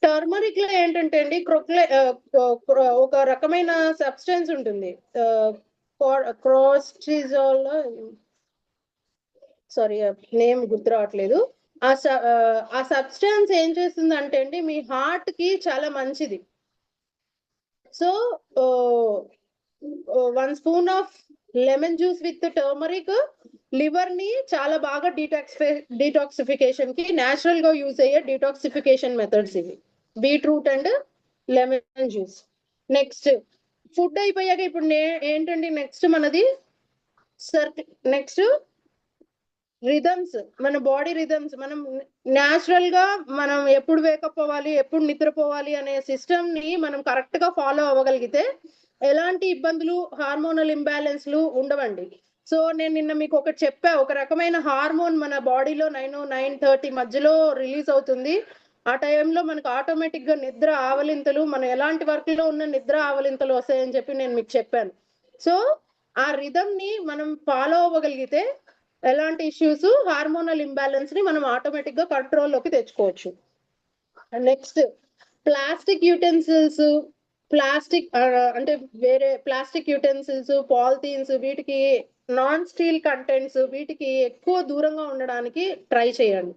turmeric లో ఏంటంటే అండి ఒక రకమైన సబ్స్టెన్స్ ఉంటుంది, క్రోస్టిజోల్, సారీ నేమ్ గుర్తు రావట్లేదు. ఆ సబ్స్టెన్స్ ఏం చేస్తుంది అంటే అండి మీ హార్ట్ కి చాలా మంచిది. So 1 spoon of lemon juice with turmeric liver ని చాలా బాగా డీటాక్సిఫికేషన్ కి న్యాచురల్ గా యూజ్ అయ్యే డీటాక్సిఫికేషన్ మెథడ్స్ ఇవి, beetroot and lemon juice. Next food అయిపోయాక ఇప్పుడు ఏంటండి నెక్స్ట్ మనది నెక్స్ట్ రిథమ్స్, మన బాడీ రిథమ్స్. మనం న్యాచురల్ గా మనం ఎప్పుడు వేకప్ అవ్వాలి, ఎప్పుడు నిద్రపోవాలి అనే సిస్టమ్ ని మనం కరెక్ట్ గా ఫాలో అవ్వగలిగితే ఎలాంటి ఇబ్బందులు, హార్మోనల్ ఇంబ్యాలెన్స్లు ఉండవండి. సో నేను నిన్న మీకు ఒకటి చెప్పా, ఒక రకమైన హార్మోన్ మన బాడీలో 9-9:30 మధ్యలో రిలీజ్ అవుతుంది. ఆ టైంలో మనకు ఆటోమేటిక్ గా నిద్ర ఆవలింతలు, మనం ఎలాంటి వర్క్ లో ఉన్న నిద్ర ఆవలింతలు వస్తాయని చెప్పి నేను మీకు చెప్పాను. సో ఆ రిథమ్ ని మనం ఫాలో అవ్వగలిగితే ఎలాంటి ఇష్యూస్, హార్మోనల్ ఇంబ్యాలెన్స్ ని మనం ఆటోమేటిక్ గా కంట్రోల్లోకి తెచ్చుకోవచ్చు. నెక్స్ట్ ప్లాస్టిక్ యూటెన్సిల్స్, అంటే వేరే ప్లాస్టిక్ యూటెన్సిల్స్, పాలిథీన్స్, వీటికి నాన్ స్టీల్ కంటెంట్స్, వీటికి ఎక్కువ దూరంగా ఉండడానికి ట్రై చేయండి.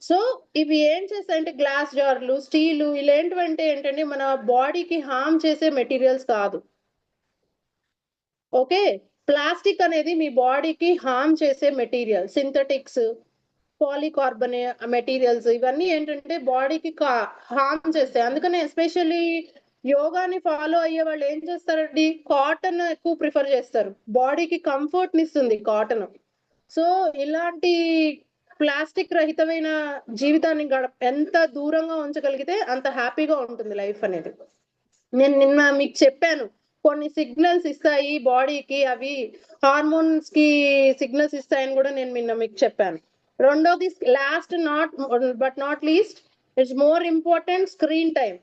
సో ఇవి ఏం చేస్తాయంటే గ్లాస్ జార్లు, స్టీలు ఇలాంటివంటే ఏంటంటే మన బాడీకి హార్మ్ చేసే మెటీరియల్స్ కాదు. ఓకే, ప్లాస్టిక్ అనేది మీ బాడీకి హార్మ్ చేసే మెటీరియల్, సింథటిక్స్, పాలికార్బనే మెటీరియల్స్, ఇవన్నీ ఏంటంటే బాడీకి హార్మ్ చేస్తాయి. అందుకనే ఎస్పెషల్లీ యోగాని ఫాలో అయ్యే వాళ్ళు ఏం చేస్తారండి, కాటన్ ఎక్కువ ప్రిఫర్ చేస్తారు, బాడీకి కంఫర్ట్ ని ఇస్తుంది కాటన్. సో ఇలాంటి ప్లాస్టిక్ రహితమైన జీవితాన్ని ఎంత దూరంగా ఉంచగలిగితే అంత హ్యాపీగా ఉంటుంది లైఫ్ అనేది. నేను నిన్న మీకు చెప్పాను కొన్ని సిగ్నల్స్ ఇస్తాయి బాడీకి, అవి హార్మోన్స్ కి సిగ్నల్స్ ఇస్తాయని కూడా నేను నిన్న మీకు చెప్పాను. రెండోది last but not least it's more important screen time.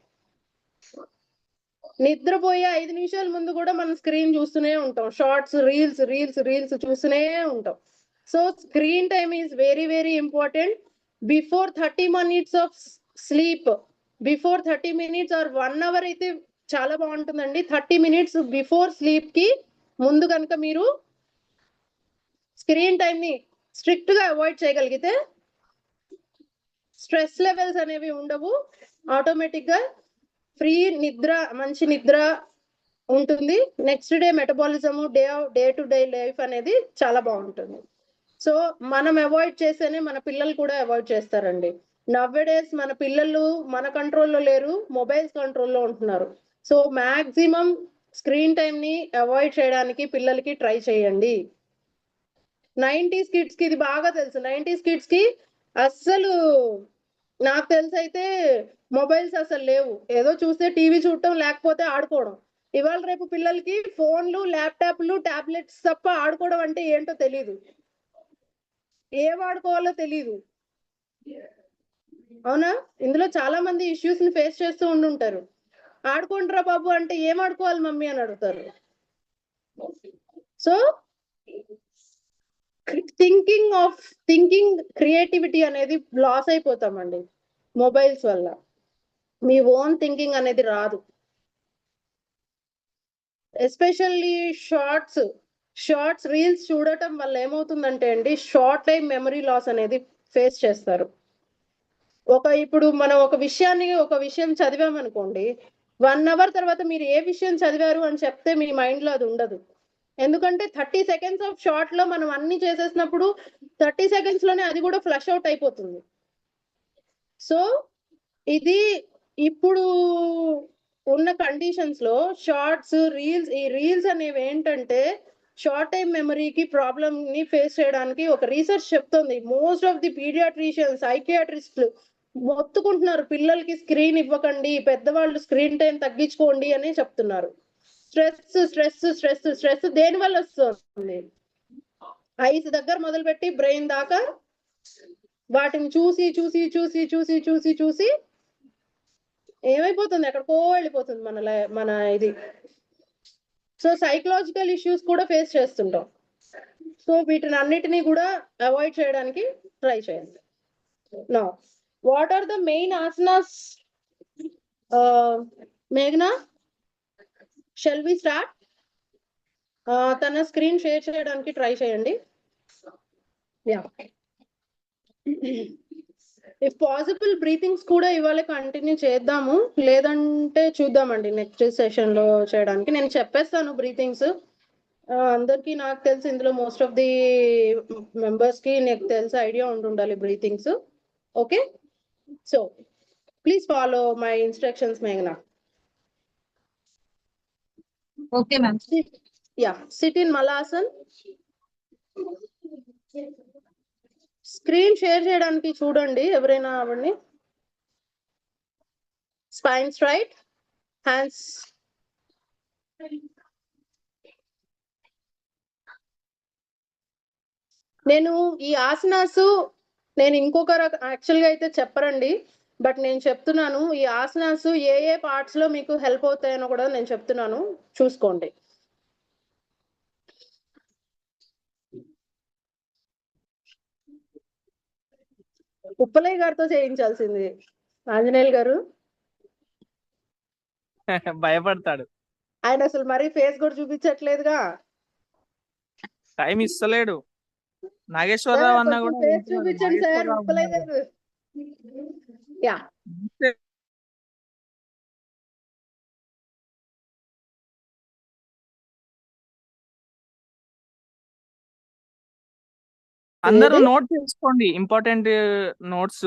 నిద్రపోయే 5 నిమిషాల ముందు కూడా మనం స్క్రీన్ చూస్తూనే ఉంటాం, షార్ట్స్, రీల్స్ రీల్స్ రీల్స్ చూస్తూనే ఉంటాం. So screen time is very very important. Before 30 minutes of sleep, before 30 minutes or 1 hour అయితే చాలా బాగుంటుందండి. 30 minutes బిఫోర్ స్లీప్ కి ముందు కనుక మీరు స్క్రీన్ టైం ని స్ట్రిక్ట్ గా అవాయిడ్ చేయగలిగితే స్ట్రెస్ లెవెల్స్ అనేవి ఉండవు, ఆటోమేటిక్ గా ఫ్రీ నిద్ర, మంచి నిద్ర ఉంటుంది. Next day metabolism, day to day life అనేది చాలా బాగుంటుంది. సో మనం అవాయిడ్ చేస్తేనే మన పిల్లలు కూడా అవాయిడ్ చేస్తారండి. నవ్వేడేస్ మన పిల్లలు మన కంట్రోల్లో లేరు, మొబైల్స్ కంట్రోల్లో ఉంటున్నారు. సో మాక్సిమం స్క్రీన్ టైం ని అవాయిడ్ చేయడానికి పిల్లలకి ట్రై చేయండి. 90s కిడ్స్ కి ఇది బాగా తెలుసు. 90s కిడ్స్ కి అస్సలు నాకు తెలిసి అయితే మొబైల్స్ అసలు లేవు. ఏదో చూస్తే టీవీ చూడటం, లేకపోతే ఆడుకోవడం. ఇవాళ రేపు పిల్లలకి ఫోన్లు, ల్యాప్టాప్లు, టాబ్లెట్స్ తప్ప ఆడుకోవడం అంటే ఏంటో తెలీదు, ఏం ఆడుకోవాలో తెలీదు. అవునా? ఇందులో చాలా మంది ఇష్యూస్ ని ఫేస్ చేస్తూ ఉండుంటారు. ఆడుకుంటారా బాబు అంటే ఏం ఆడుకోవాలి మమ్మీ అని అడుగుతారు. సో థింకింగ్ క్రియేటివిటీ అనేది లాస్ అయిపోతామండి మొబైల్స్ వల్ల. మీ ఓన్ థింకింగ్ అనేది రాదు. ఎస్పెషల్లీ షార్ట్స్ రీల్స్ చూడటం వల్ల ఏమవుతుందంటే అండి, షార్ట్ టైం మెమరీ లాస్ అనేది ఫేస్ చేస్తారు. ఇప్పుడు మనం ఒక విషయం చదివామనుకోండి, 1 hour తర్వాత మీరు ఏ విషయం చదివారు అని చెప్తే మీ మైండ్ లో అది ఉండదు. ఎందుకంటే 30 seconds ఆఫ్ షార్ట్ లో మనం అన్ని చేసేసినప్పుడు 30 seconds లోనే అది కూడా ఫ్లష్ అవుట్ అయిపోతుంది. సో ఇది ఇప్పుడు ఉన్న కండిషన్స్ లో షార్ట్స్, ఈ రీల్స్ అనేవి ఏంటంటే షార్ట్ టైం మెమరీకి ప్రాబ్లమ్ ని ఫేస్ చేయడానికి ఒక రీసెర్చ్ చెప్తుంది. మోస్ట్ ఆఫ్ ది పీడియాట్రిషియన్స్, సైకియాట్రిస్టులు మొత్తుకుంటున్నారు, పిల్లలకి స్క్రీన్ ఇవ్వకండి, పెద్దవాళ్ళు స్క్రీన్ టైం తగ్గించుకోండి అని చెప్తున్నారు. స్ట్రెస్ స్ట్రెస్ స్ట్రెస్ స్ట్రెస్ దేని వల్ల వస్తుంది? ఐస్ దగ్గర మొదలుపెట్టి బ్రెయిన్ దాకా వాటిని చూసి చూసి చూసి చూసి చూసి చూసి ఏమైపోతుంది, ఎక్కడికో వెళ్ళిపోతుంది మన ఇది. సో సైకలాజికల్ ఇష్యూస్ కూడా ఫేస్ చేస్తుంటాం. సో వీటిని అన్నిటినీ కూడా అవాయిడ్ చేయడానికి ట్రై చేయండి. నా what are the main asanas? మేఘనా, షెల్ వి స్టార్ట్? తన స్క్రీన్ షేర్ చేయడానికి ట్రై చేయండి. యా, ఇఫ్ పాసిబుల్ బ్రీతింగ్స్ కూడా ఇవాళ కంటిన్యూ చేద్దాము, లేదంటే చూద్దామండి నెక్స్ట్ సెషన్ లో చేయడానికి. నేను చెప్పేస్తాను బ్రీతింగ్స్ అందరికి. నాకు తెలిసి ఇందులో మోస్ట్ ఆఫ్ ది మెంబర్స్ కి నాకు తెలిసి ఐడియా ఉండాలి breathings. Okay, so please follow my instructions మేఘనా. Okay, ma'am. Yeah, sit in Malasana. Screen share చేయడానికి చూడండి ఎవరైనా అవ్వండి. స్పైన్ స్ట్రైట్, హ్యాండ్స్ నేను ఈ ఆసనాస్ ఇంకొక యాక్చువల్ గా అయితే చెప్పరండి, బట్ నేను చెప్తున్నాను. ఈ ఆసనాస్ ఏ పార్ట్స్ లో మీకు హెల్ప్ అవుతాయనో కూడా నేను చెప్తున్నాను, చూసుకోండి. ఉప్పలయ్య గారితో చేయించాల్సింది ఆంజనేయులు గారు. భయపడతాడు, ఆయన అసలు మరీ ఫేస్ కూడా చూపించట్లేదుగా, టైం ఇస్తలేడు. నాగేశ్వరరావు అన్న కూడా ఫేస్ చూపించండి సార్. ఉప్పలయ్య గారు. యా, అందరూ నోట్ చేసుకోండి, important notes.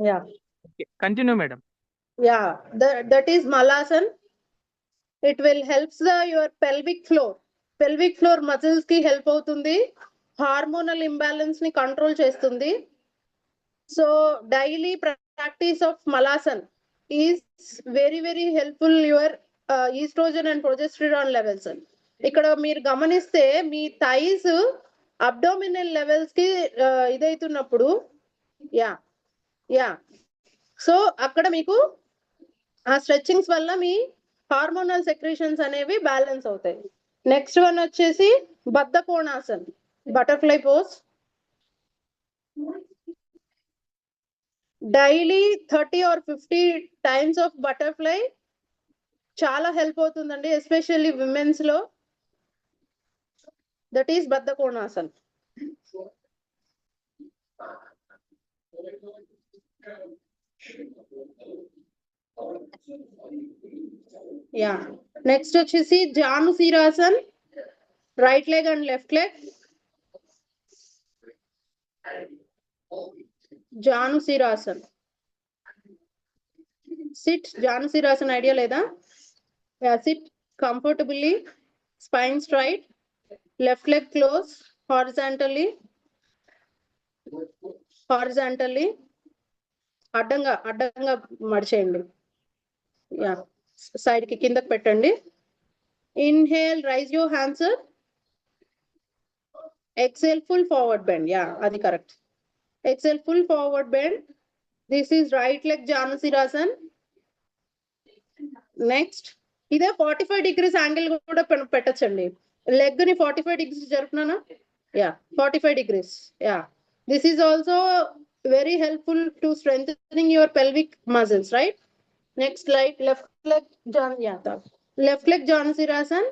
Yeah, continue madam. Yeah, that is Malasan. It will helps your pelvic floor muscles కి హెల్ప్ అవుతుంది, హార్మోనల్ ఇంబ్యాలెన్స్ ని కంట్రోల్ చేస్తుంది. So daily practice of Malasan is very very helpful your oestrogen and progesterone levels. ఇక్కడ మీరు గమనిస్తే మీ thighs abdominal levels కి ఇదైతున్నప్పుడు, yeah, so అక్కడ మీకు ఆ స్ట్రెచ్చింగ్స్ వల్ల మీ హార్మోనల్ సెక్రేషన్స్ అనేవి బ్యాలెన్స్ అవుతాయి. నెక్స్ట్ వన్ వచ్చేసి Baddha Konasan, butterfly pose. Daily 30 or 50 times of butterfly చాలా హెల్ప్ అవుతుందండి, ఎస్పెషల్లీ విమెన్స్ లో. That is Baddha Konasan. Yeah next వచ్చేసి Janu Sirasan, right leg and left leg. Janu Sirasan, sit. Janu Sirasan idea లేదా? Yeah, sit comfortably, spine straight, left leg close, horizontally అడ్డంగా మడిచేయండి. Yeah, side కి కిందకి పెట్టండి. Inhale, raise your hands. Exhale, full forward bend. Yeah, అది correct. Exhale, full forward bend. This is right leg Janusirasan. Next ఇదే 45 degrees angle కూడా పెట్టచ్చండి. Leg ని 45 degrees జరుపునానా? Yeah, 45 degrees. Yeah, this is also very helpful to strengthening your pelvic muscles, right? Next left leg Janusirasan.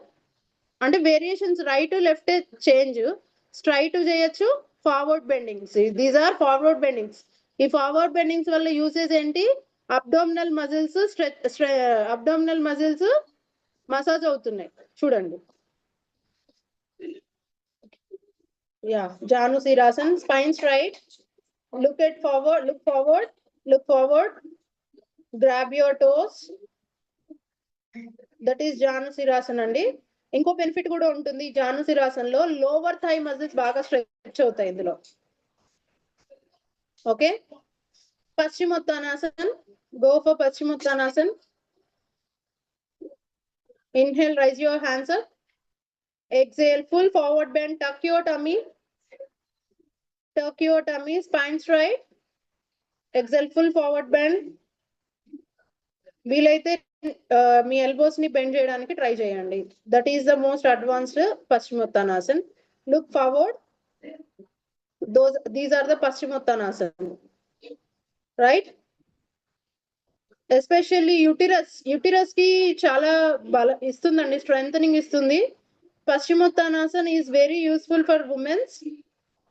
అంటే variations right left change. Straight చేయొచ్చు, forward bendings. These are forward bendings. ఈ forward bendings వల్ల usage ఏంటి? Abdominal muscles massage అవుతున్నాయి. చూడండి. Yeah, Janusirasan, spine straight, look forward, grab your toes. That is Janusirasan అండి. ఇంకో benefit కూడా ఉంటుంది జానుసిరాసన్ లో, లోవర్ థై మజిల్స్ బాగా స్ట్రెచ్ అవుతాయి ఇందులో. Okay, Paschimottanasan. Go for Paschimottanasan. Inhale, raise your hands up. Exhale, full forward bend, tuck your tummy, spine straight. Exhale, full forward bend. వీలైతే మీ ఎల్బోస్ ని బెండ్ చేయడానికి ట్రై చేయండి. That is the most advanced Paschimottanasan. Look forward. These are the Paschimottanasan, right? Especially uterus కి చాలా ఇస్తుందండి, strengthening ఇస్తుంది. Paschimottanasan is very useful for womens.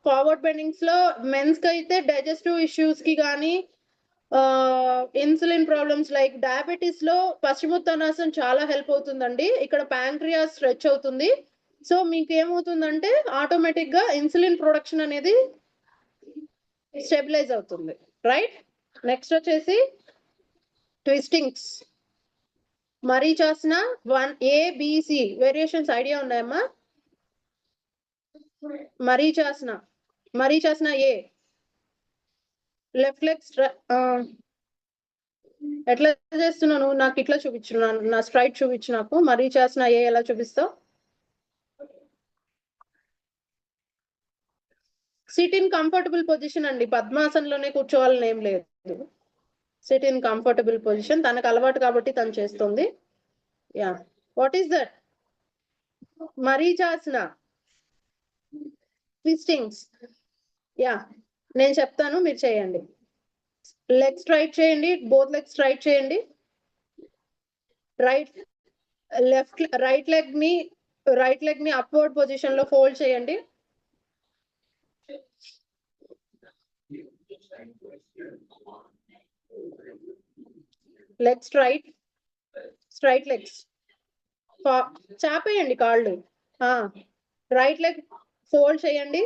Forward bendings లో మెన్స్ కి అయితే డైజెస్టివ్ ఇష్యూస్ కి కానీ, ఇన్సులిన్ ప్రాబ్లమ్స్ లైక్ డయాబెటీస్ లో పశ్చిమోత్తానాసన్ చాలా హెల్ప్ అవుతుందండి. ఇక్కడ ప్యాంక్రియాస్ స్ట్రెచ్ అవుతుంది. సో మీకు ఏమవుతుందంటే ఆటోమేటిక్ గా ఇన్సులిన్ ప్రొడక్షన్ అనేది స్టెబిలైజ్ అవుతుంది, రైట్? నెక్స్ట్ వచ్చేసి twistings. Marichasana 1A, B, C variations idea ఉన్నాయమ్మా? మరీచాసన ఏ, లెఫ్ట్ లెగ్ ఎట్లా చేస్తున్నాను? నాకు ఇట్లా చూపించున్నాను, నా స్ట్రైట్ చూపించు నాకు. మరీచాసన ఏ ఎలా చూపిస్తావు? సిట్ ఇన్ కంఫర్టబుల్ పొజిషన్ అండి. పద్మాసనంలోనే కూర్చోవాలని ఏం లేదు. Sit in comfortable position. తనకు అలవాటు కాబట్టి తను చేస్తుంది. Yeah, what is that? Marichasana, twistings. Yeah, నేను చెప్తాను, మీరు చేయండి. లెగ్ స్ట్రైట్ చేయండి, బోత్ లెగ్ స్ట్రైట్ చేయండి. రైట్ లెగ్ ని అప్వర్డ్ పొజిషన్ లో ఫోల్డ్ చేయండి. లెగ్ స్ట్రైట్ లెగ్స్ చాపేయండి కాళ్ళు. రైట్ లెగ్ ఫోల్డ్ చేయండి,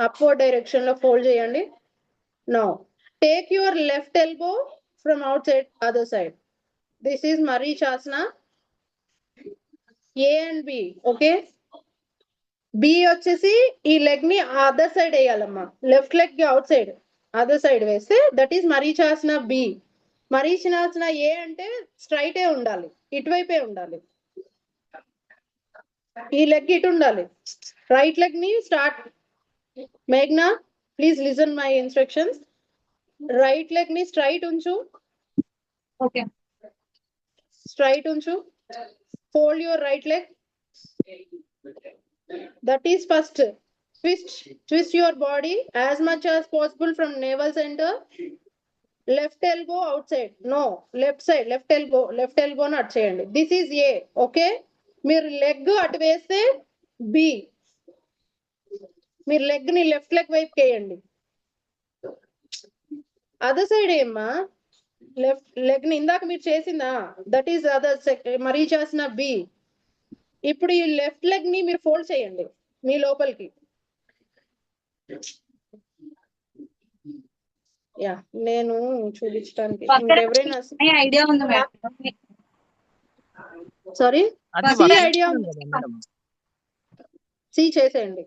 అప్వర్డ్ డైరెక్షన్ లో ఫోల్డ్ చేయండి. Now take your left elbow from outside, other side. This is Marichasana A and B. Okay, B వచ్చేసి ఈ లెగ్ ని అదర్ సైడ్ వేయాలమ్మా. Left leg outside, other side వేస్తే that is Marichasana B. Marichasana A అంటే straight ఏ ఉండాలి, ఇటువైపే ఉండాలి. ఈ leg ఇటు ఉండాలి. రైట్ లెగ్ ని స్టార్ట్. మేఘ్నా, please listen my instructions. Right leg ని స్ట్రైట్ ఉంచు, ఓకే స్ట్రైట్ ఉంచు. Fold your right leg. That is first. Twist your body as much as possible from navel center. Left elbow outside. No, left side. Left elbow not చేయండి. This is A. Okay. మీరు leg అటు వేస్తే B. మీరు leg ని left leg వైపు వేయండి. Other side ఏమ్మా, left leg ని ఇందాక మీరు చేసిందా, దట్ ఈస్ అదర్ మరీచాసన బి. ఇప్పుడు ఈ లెఫ్ట్ లెగ్ ని మీరు ఫోల్డ్ చేయండి మీ లోపలికి. యా, నేను చూపించడానికి ఇంకెవరైనా ఐడియా ఉంది మేడం. సారీ అది సి వక్రాసనం ఐడియా కదా మేడం. సి చేసేయండి.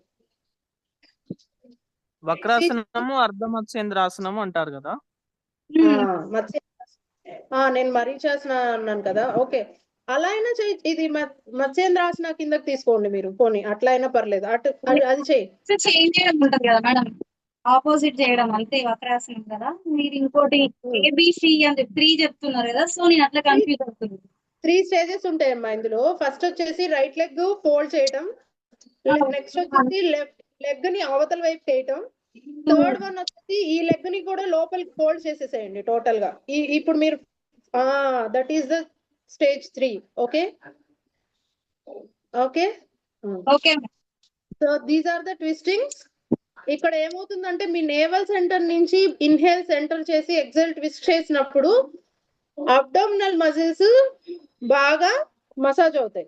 వక్రాసనము అర్ధమత్స్యేంద్రాసనము అంటారు కదా. నేను మరీచాసన అన్నాను కదా. ఓకే, అలా అయినా చెయ్యి. ఇది మత్స్యేంద్రాసన కిందకి తీసుకోండి మీరు. పోనీ అట్లా అయినా పర్లేదు. అటు అది చెయ్యి. చేంజ్ చేయడం ఉంటుంది కదా మేడం, ఆపోజిట్ చేయడం అంతే వక్రాసనం కదా. మీరు ఇంకోటి ఏబిసి అని 3 చెప్తున్నారు కదా, సో నేను అట్లా కన్ఫ్యూజ్ అవుతుంది. 3 స్టేజెస్ ఉంటాయమ్మా ఇందులో. ఫస్ట్ వచ్చేసి రైట్ లెగ్ ఫోల్డ్ చేయటం, నెక్స్ట్ వచ్చేసి లెఫ్ట్ లెగ్ ని అవతల వైపు చేయటం, థర్డ్ వన్ వచ్చేసి ఈ లెగ్ ని కూడా లోపలికి ఫోల్డ్ చేసేసేయండి టోటల్ గా. ఇప్పుడు మీరు that is the stage 3. Okay okay okay so these are the twistings. ఇక్కడ ఏమవుతుందంటే మీ నేవల్ సెంటర్ నుంచి ఇన్హేల్ సెంటర్ చేసి ఎక్సెల్ ట్విస్ట్ చేసినప్పుడు అబ్డామినల్ మజిల్స్ బాగా మసాజ్ అవుతాయి,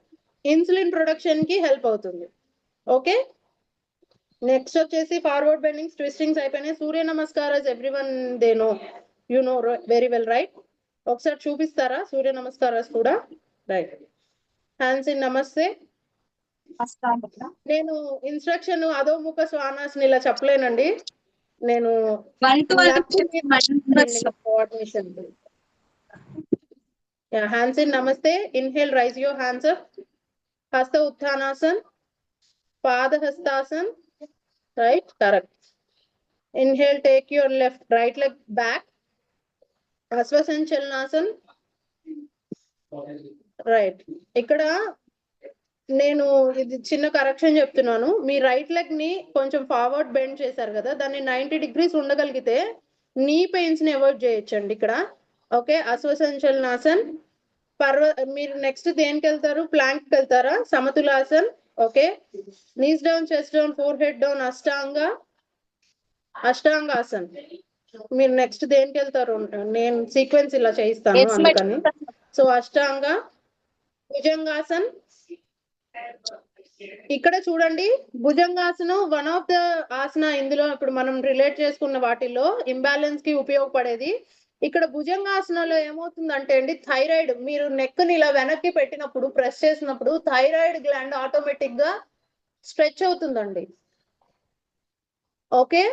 ఇన్సులిన్ ప్రొడక్షన్ కి హెల్ప్ అవుతుంది. ఓకే, నెక్స్ట్ వచ్చేసి ఫార్వర్డ్ బెండింగ్స్ ట్విస్టింగ్స్ అయిపోయినాయి. Surya Namaskaras everyone they know, you know very well right. ఒకసారి చూపిస్తారా సూర్య నమస్కారాస్ కూడా? రైట్. హ్యాండ్స్ ఇన్ నమస్తే. నేను ఇన్స్ట్రక్షన్ అధోముఖ శ్వానాసన ఇలా చెప్పలేనండి. నేను coordination. Hands in namaste. Inhale, raise your hands up. Hasta Uttanasan, Padahastasan. Right, correct. Inhale, take your right leg back. Ashwasanchalanasan. Right. ఇక్కడ నేను ఇది చిన్న కరెక్షన్ చెప్తున్నాను. మీ రైట్ లెగ్ ని కొంచెం ఫార్వర్డ్ బెండ్ చేశారు కదా, దాన్ని 90 degrees ఉండగలిగితే నీ పెయిన్స్ ని అవాయిడ్ చేయొచ్చండి ఇక్కడ. ఓకే, అశ్వసంచలనాసన్. మీరు నెక్స్ట్ దేనికి వెళ్తారు? ప్లాంక్ కి వెళ్తారా? Samatulasan. Okay, knees down, chest down, forehead down, Ashtangasan. మీరు నెక్స్ట్ దేనికి వెళ్తారు? నేను సీక్వెన్స్ ఇలా చేయిస్తాను అందుకని. సో అష్టాంగ, భుజంగాసన్. ఇక్కడ చూడండి, Bhujangasanam one of the asana. ఇందులో ఇప్పుడు మనం రిలేట్ చేసుకున్న వాటిల్లో ఇంబ్యాలెన్స్ కి ఉపయోగపడేది. ఇక్కడ భుజంగాసనలో ఏమవుతుందంటే అండి, థైరాయిడ్, మీరు నెక్ ని ఇలా వెనక్కి పెట్టినప్పుడు ప్రెస్ చేసినప్పుడు థైరాయిడ్ గ్లాండ్ ఆటోమేటిక్ గా స్ట్రెచ్ అవుతుందండి. Okay,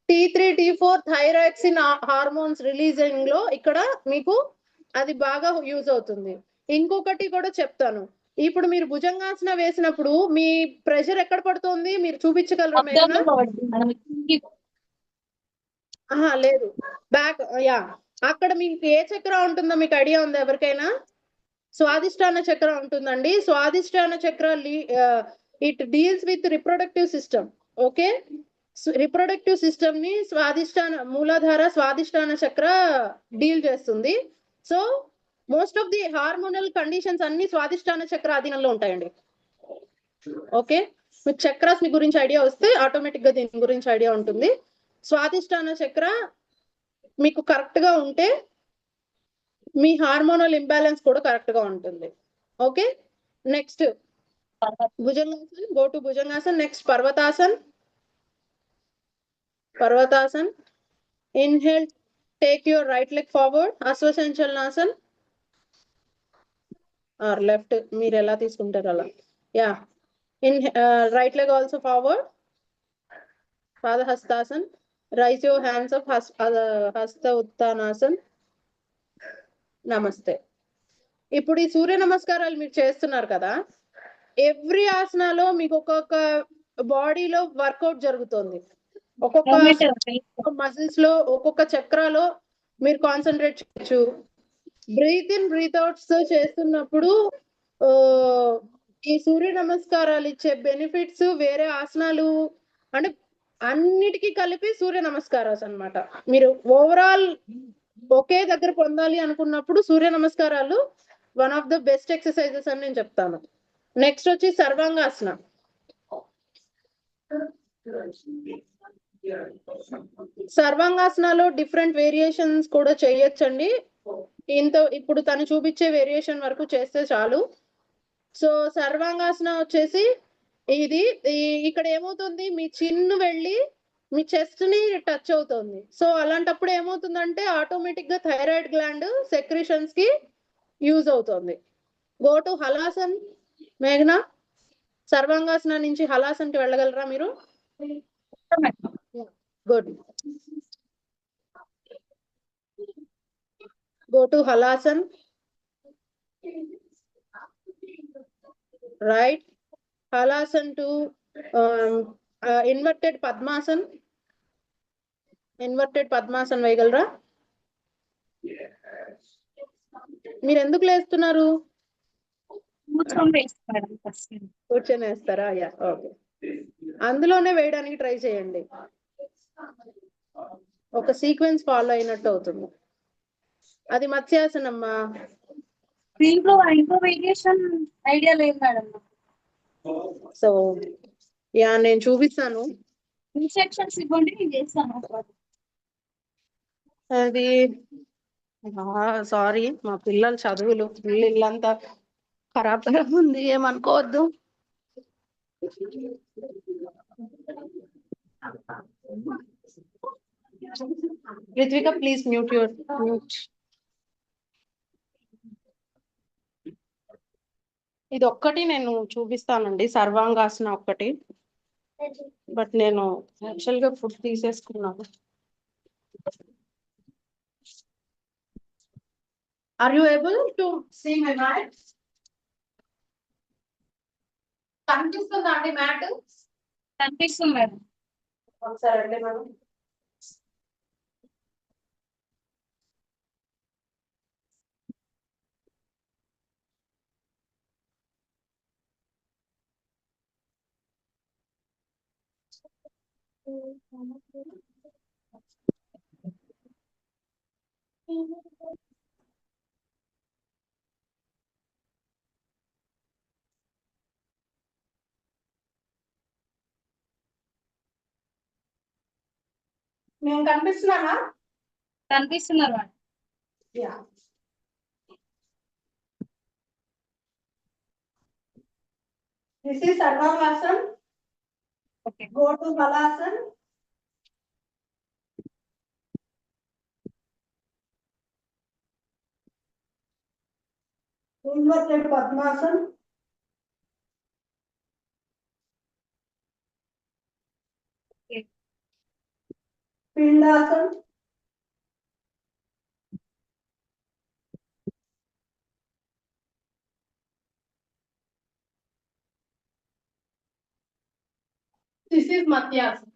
T3 T4 thyroxine hormones releasing లో ఇక్కడ మీకు అది బాగా యూజ్ అవుతుంది. ఇంకొకటి కూడా చెప్తాను. ఇప్పుడు మీరు భుజంగాసన వేసినప్పుడు మీ ప్రెషర్ ఎక్కడ పడుతుంది మీరు చూపించగలరా? లేదు, బ్యాక్. యా, అక్కడ మీకు ఏ చక్ర ఉంటుందో మీకు ఐడియా ఉందా ఎవరికైనా? స్వాదిష్టాన చక్ర ఉంటుందండి. స్వాదిష్టాన చక్ర it deals with reproductive system. Okay, reproductive system ని మూలాధార స్వాదిష్టాన చక్ర డీల్ చేస్తుంది. So most of the hormonal conditions అన్ని స్వాదిష్టాన చక్ర అధీనంలో ఉంటాయండి. ఓకే, మీకు చక్రాస్ గురించి ఐడియా వస్తే ఆటోమేటిక్ గా దీని గురించి ఐడియా ఉంటుంది. స్వాదిష్టాన చక్ర మీకు కరెక్ట్ గా ఉంటే మీ హార్మోనల్ ఇంబ్యాలెన్స్ కూడా కరెక్ట్ గా ఉంటుంది. Okay, next bhujangasan. Go to bhujangasan. Next parvatasan. Inhale, take your right leg forward. Aswasanchalanasana. Or left, మీరు ఎలా తీసుకుంటారు అలా. Yeah, right leg also forward. Padahastasan. Rise your hands up. Hasta ఉత్థానాసన్. నమస్తే. ఇప్పుడు ఈ సూర్య నమస్కారాలు మీరు చేస్తున్నారు కదా, ఎవ్రీ ఆసనాలో మీకు ఒక్కొక్క బాడీలో వర్కౌట్ జరుగుతుంది. ఒక్కొక్క మజిల్స్ లో ఒక్కొక్క చక్రాలో మీరు కాన్సన్ట్రేట్ చేయొచ్చు. బ్రీత్ ఇన్ బ్రీత్ అవుట్స్ చేస్తున్నప్పుడు ఈ సూర్య నమస్కారాలు ఇచ్చే బెనిఫిట్స్ వేరే ఆసనాలు అంటే అన్నిటికీ కలిపి సూర్య నమస్కారాలు అన్నమాట. మీరు ఓవరాల్ ఒకే దగ్గర పొందాలి అనుకున్నప్పుడు సూర్య నమస్కారాలు one of the best exercises అని నేను చెప్తాను. నెక్స్ట్ వచ్చి సర్వాంగాసన. సర్వాంగాసనలో డిఫరెంట్ వేరియేషన్స్ కూడా చేయొచ్చండి. ఇప్పుడు తను చూపించే వేరియేషన్ వరకు చేస్తే చాలు. సో సర్వాంగాసన వచ్చేసి ఇది ఇక్కడ ఏమవుతుంది, మీ చిన్ను వెళ్ళి మీ చెస్ట్ ని టచ్ అవుతుంది. సో అలాంటప్పుడు ఏమవుతుందంటే ఆటోమేటిక్ గా థైరాయిడ్ గ్లాండ్ సెక్రీషన్స్ కి యూజ్ అవుతుంది. Go to halasan. మేఘనా, సర్వాంగాసన నుంచి హలాసన్ కి వెళ్ళగలరా మీరు? Good. Go to Halasan. Right. Halasan to inverted Padmasan. Inverted Padmasan వేయగలరా? మీరు ఎందుకు లేస్తున్నారు? కూర్చొని వేస్తారా? Yeah, okay. అందులోనే వేయడానికి ట్రై చేయండి. ఒక సీక్వెన్స్ ఫాలో అయినట్టు అవుతుంది. అది మత్స్యాసనమ్మా. దీంట్లో ఇంకో వేరియేషన్ ఐడియా లేదు మేడం. సో యా, నేను చూపిస్తాను. ఇన్స్ట్రక్షన్స్ ఇవ్వండి, నేను చేస్తాను. అది సారీ, మా పిల్లల చదువులు ఇల్లంతా ఖరాబ్ ఉంది, ఏమనుకోవద్దు. Ritvika, please mute. ఇది ఒక్కటి నేను చూపిస్తానండి, సర్వాంగాసన ఒక్కటి. బట్ నేను యాక్చువల్ గా ఫుడ్ తీసేసుకున్నాను. Are you able to see my mat? కనిపిస్తుందా అండి మ్యాట్? కనిపిస్తుంది మేడం. ఒకసారి అండి మేడం. నేను కనిపిస్తున్నానా? కనిపిస్తున్నారు madam. Yeah. This is Sarvangasan. Okay. Go to Halasan. Inverted Padmasan. Okay. Pindasan. This is Mathyasana.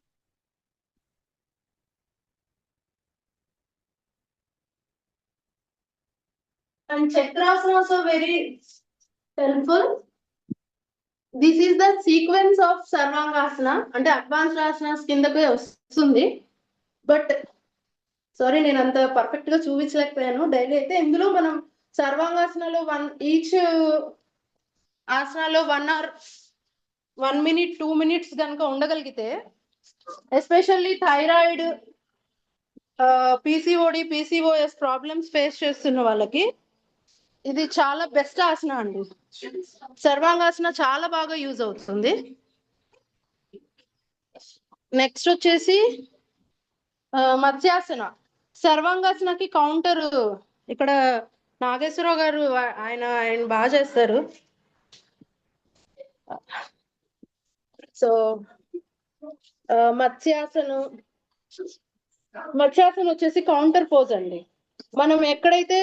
And Chakrasana also very helpful. This is the sequence of Sarvangasana. అంటే advanced asanas కిందకి వస్తుంది. But sorry, నేను అంత perfect గా చూపించలేకపోయాను. Daily అయితే ఇందులో మనం సర్వాంగాసనలో each ఆసనాలో 1 hour 1 minute 2 minutes కనుక ఉండగలిగితే, especially thyroid, PCOD, PCOS problems face చేస్తున్న వాళ్ళకి ఇది చాలా బెస్ట్ ఆసన అండి. సర్వాంగాసన చాలా బాగా యూజ్ అవుతుంది. నెక్స్ట్ వచ్చేసి మత్స్యాసన. సర్వాంగాసనకి కౌంటర్ ఇక్కడ నాగేశ్వరరావు గారు, ఆయన బాగా చేస్తారు. సో మత్స్యాసనం వచ్చేసి కౌంటర్ పోజ్ అండి. మనం ఎక్కడైతే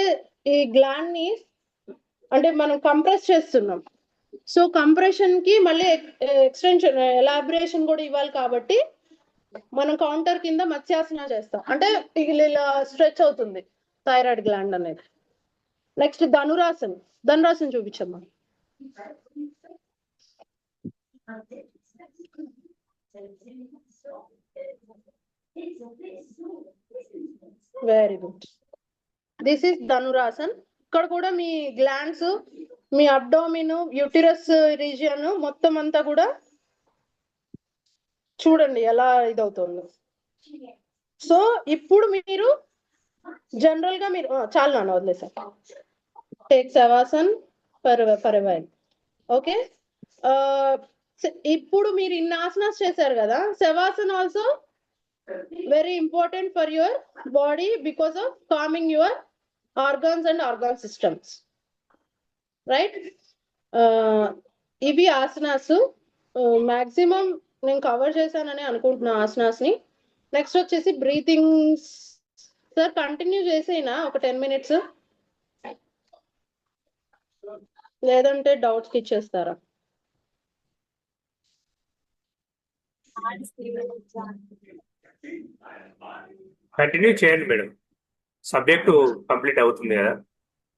ఈ గ్లాండ్ ని అంటే మనం కంప్రెస్ చేస్తున్నాం, సో కంప్రెషన్ కి మళ్ళీ ఎక్స్టెన్షన్, ఎలాబరేషన్ కూడా ఇవ్వాలి. కాబట్టి మనం కౌంటర్ కింద మత్స్యాసన చేస్తాం, అంటే ఇలా స్ట్రెచ్ అవుతుంది థైరాయిడ్ గ్లాండ్ అనేది. నెక్స్ట్ ధనురాసన్. ధనురాసన్ చూపించమ్మా. Very good. This is dhanurasan. ఇక్కడ కూడా మీ గ్లాండ్స్, మీ అబ్డోమిన్, యూటిరస్ రీజియన్ మొత్తం అంతా కూడా చూడండి ఎలా ఇదవుతుంది. సో ఇప్పుడు మీరు జనరల్ గా మీరు చాలా నాన్న వదిలేసారు. టేక్ శవాసన్ పరవైల్. ఓకే, ఇప్పుడు మీరు ఇన్ని ఆసనాస్ చేశారు కదా. Shavasan also very important for your body because of calming your organs and organ systems, right? ఇవి ఆసనాస్ మాక్సిమం నేను కవర్ చేశానని అనుకుంటున్నా ఆసనాస్ ని. నెక్స్ట్ వచ్చేసి బ్రీతింగ్స్. సార్ కంటిన్యూ చేసేనా ఒక 10 minutes, లేదంటే డౌట్స్ కి ఇచ్చేస్తారా? కంటిన్యూ చేయండి మేడం, సబ్జెక్టు కంప్లీట్ అవుతుంది కదా.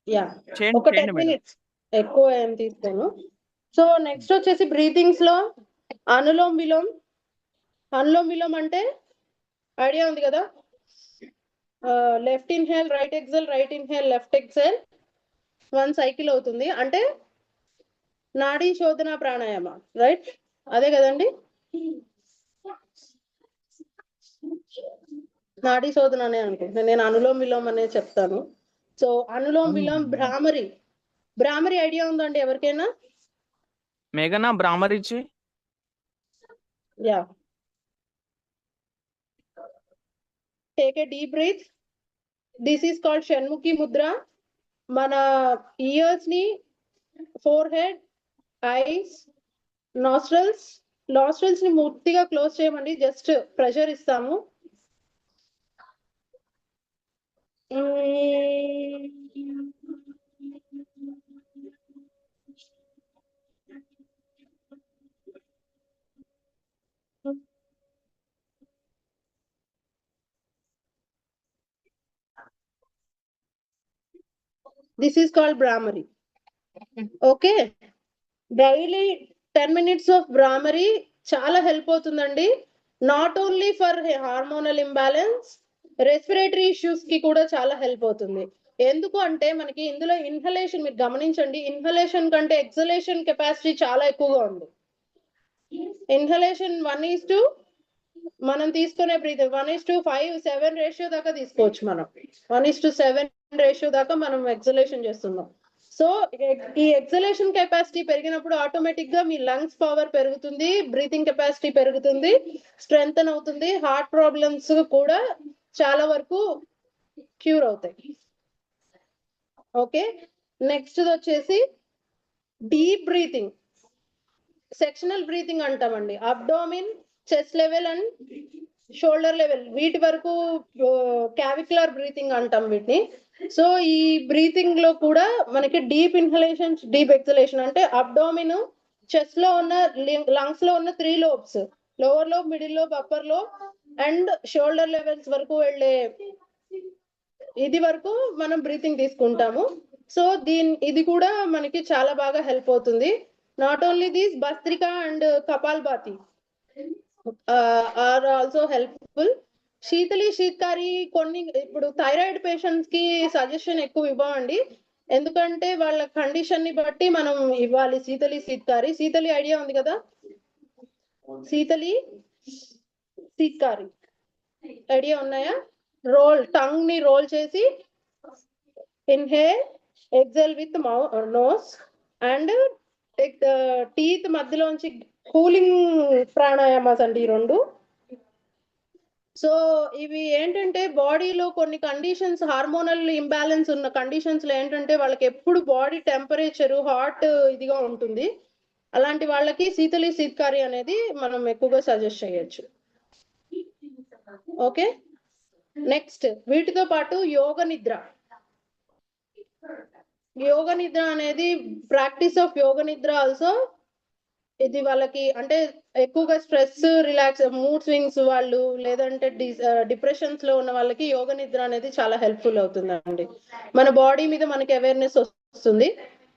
యా, చేయండి, ఒక 10 చేయండి మేడం. minutes, ఎక్కువ ఏం తీసుకోను. సో నెక్స్ట్ వచ్చేసి బ్రీతింగ్స్ లో అనులోమ్ విలోమ్. అనులోమ్ విలోమ్ అంటే ఐడియా ఉంది కదా, left inhale right exhale, right inhale left exhale, 1 cycle అవుతుంది. అంటే నాడీ శోధన ప్రాణాయామ, రైట్? అదే కదండి, నాడీ శోధన అనే అనుకుంటున్నాను నేను. అనులోమ్ విలోమ్ అనే చెప్తాను. సో అనులోమ్ విలోమ్, భ్రామరి. భ్రామరి ఐడియా ఉందండి ఎవరికైనా? మేఘనా బ్రాహ్మరిచి. Yeah, take a deep breath. This is called shanmukhi mudra. మన ఇయర్స్ ని, ఫోర్ హెడ్, ఐస్, నాస్ట్రల్స్ ని పూర్తిగా క్లోజ్ చేయమండి. జస్ట్ ప్రెషర్ ఇస్తాము. This is called Brahmari. Okay, daily 10 minutes of bhramari చాలా హెల్ప్ అవుతుందండి. Not only for hormonal imbalance, respiratory issues కి కూడా చాలా హెల్ప్ అవుతుంది. ఎందుకు అంటే మనకి ఇందులో ఇన్హలేషన్, మీరు గమనించండి, ఇన్హలేషన్ కంటే ఎక్సలేషన్ కెపాసిటీ చాలా ఎక్కువగా ఉంది. ఇన్హలేషన్ 1:, మనం తీసుకునే బ్రీత్ 1:5, 7 రేషియో దాకా తీసుకోవచ్చు మనం. 1:7 రేషియో దాకా మనం ఎక్సలేషన్ చేస్తున్నాం. సో ఈ ఎక్సలేషన్ కెపాసిటీ పెరిగినప్పుడు ఆటోమేటిక్ గా మీ లంగ్స్ పవర్ పెరుగుతుంది, బ్రీతింగ్ కెపాసిటీ పెరుగుతుంది, స్ట్రెంగ్తన్ అవుతుంది, హార్ట్ ప్రాబ్లమ్స్ కూడా చాలా వరకు క్యూర్ అవుతాయి. ఓకే, నెక్స్ట్ వచ్చేసి డీప్ బ్రీతింగ్, సెక్షనల్ బ్రీతింగ్ అంటామండి. Abdomen, chest level and shoulder level, వీటి వరకు క్యావిక్యులర్ బ్రీతింగ్ అంటాం వీటిని. సో ఈ బ్రీతింగ్ లో కూడా మనకి డీప్ ఇన్హలేషన్, డీప్ ఎక్సలేషన్, అంటే అబ్డోమిన్, చెస్ట్ లో ఉన్న, లంగ్స్ లో ఉన్న 3 lobes, lower lobe, middle lobe, upper lobe and shoulder levels వరకు వెళ్ళే ఇది వరకు మనం బ్రీతింగ్ తీసుకుంటాము. సో ఇది కూడా మనకి చాలా బాగా హెల్ప్ అవుతుంది. Not only these, bhastrika and kapalbhati are also helpful. Sheetali, sheetkari కొన్ని ఇప్పుడు థైరాయిడ్ పేషెంట్స్ కి సజెషన్ ఎక్కువ ఇవ్వమండి, ఎందుకంటే వాళ్ళ కండిషన్ ని బట్టి మనం ఇవ్వాలి. శీతలి, శీత్కారి. శీతలి ఐడియా ఉంది కదా, శీతలి, శీత్కారి ఐడియా ఉన్నాయా? టంగ్ ని రోల్ చేసి inhale, exhale with nose and teeth మధ్యలోంచి కూలింగ్ ప్రాణాయామాస్ అండి ఈ 2. సో ఇవి ఏంటంటే బాడీలో కొన్ని కండిషన్స్, హార్మోనల్ ఇంబ్యాలెన్స్ ఉన్న కండిషన్స్ లో ఏంటంటే వాళ్ళకి ఎప్పుడు బాడీ టెంపరేచర్ హాట్ ఇదిగా ఉంటుంది. అలాంటి వాళ్ళకి శీతలి, శీత్కారి అనేది మనం ఎక్కువగా సజెస్ట్ చేయొచ్చు. ఓకే, నెక్స్ట్ వీటితో పాటు యోగ నిద్ర. యోగ నిద్ర అనేది ప్రాక్టీస్ ఆఫ్ యోగ నిద్ర ఆల్సో ఇది వాళ్ళకి అంటే ఎక్కువగా స్ట్రెస్, రిలాక్స్, మూడ్ స్వింగ్స్ వాళ్ళు లేదంటే డిప్రెషన్స్ లో ఉన్న వాళ్ళకి యోగ నిద్ర అనేది చాలా హెల్ప్ఫుల్ అవుతుందండి. మన బాడీ మీద మనకి అవేర్నెస్ వస్తుంది.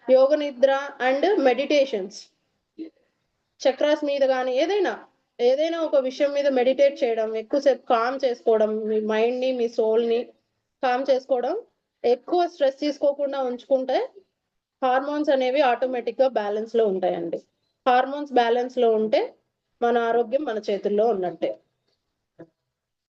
యోగ నిద్ర అండ్ మెడిటేషన్స్, చక్రాస్ మీద కానీ ఏదైనా ఒక విషయం మీద మెడిటేట్ చేయడం, ఎక్కువసేపు కామ్ చేసుకోవడం, మీ మైండ్ ని మీ సోల్ ని కామ్ చేసుకోవడం, ఎక్కువ స్ట్రెస్ తీసుకోకుండా ఉంచుకుంటే హార్మోన్స్ అనేవి ఆటోమేటిక్ గా బ్యాలెన్స్ లో ఉంటాయండి. హార్మోన్స్ బ్యాలెన్స్ లో ఉంటే మన ఆరోగ్యం మన చేతుల్లో ఉన్నట్టే.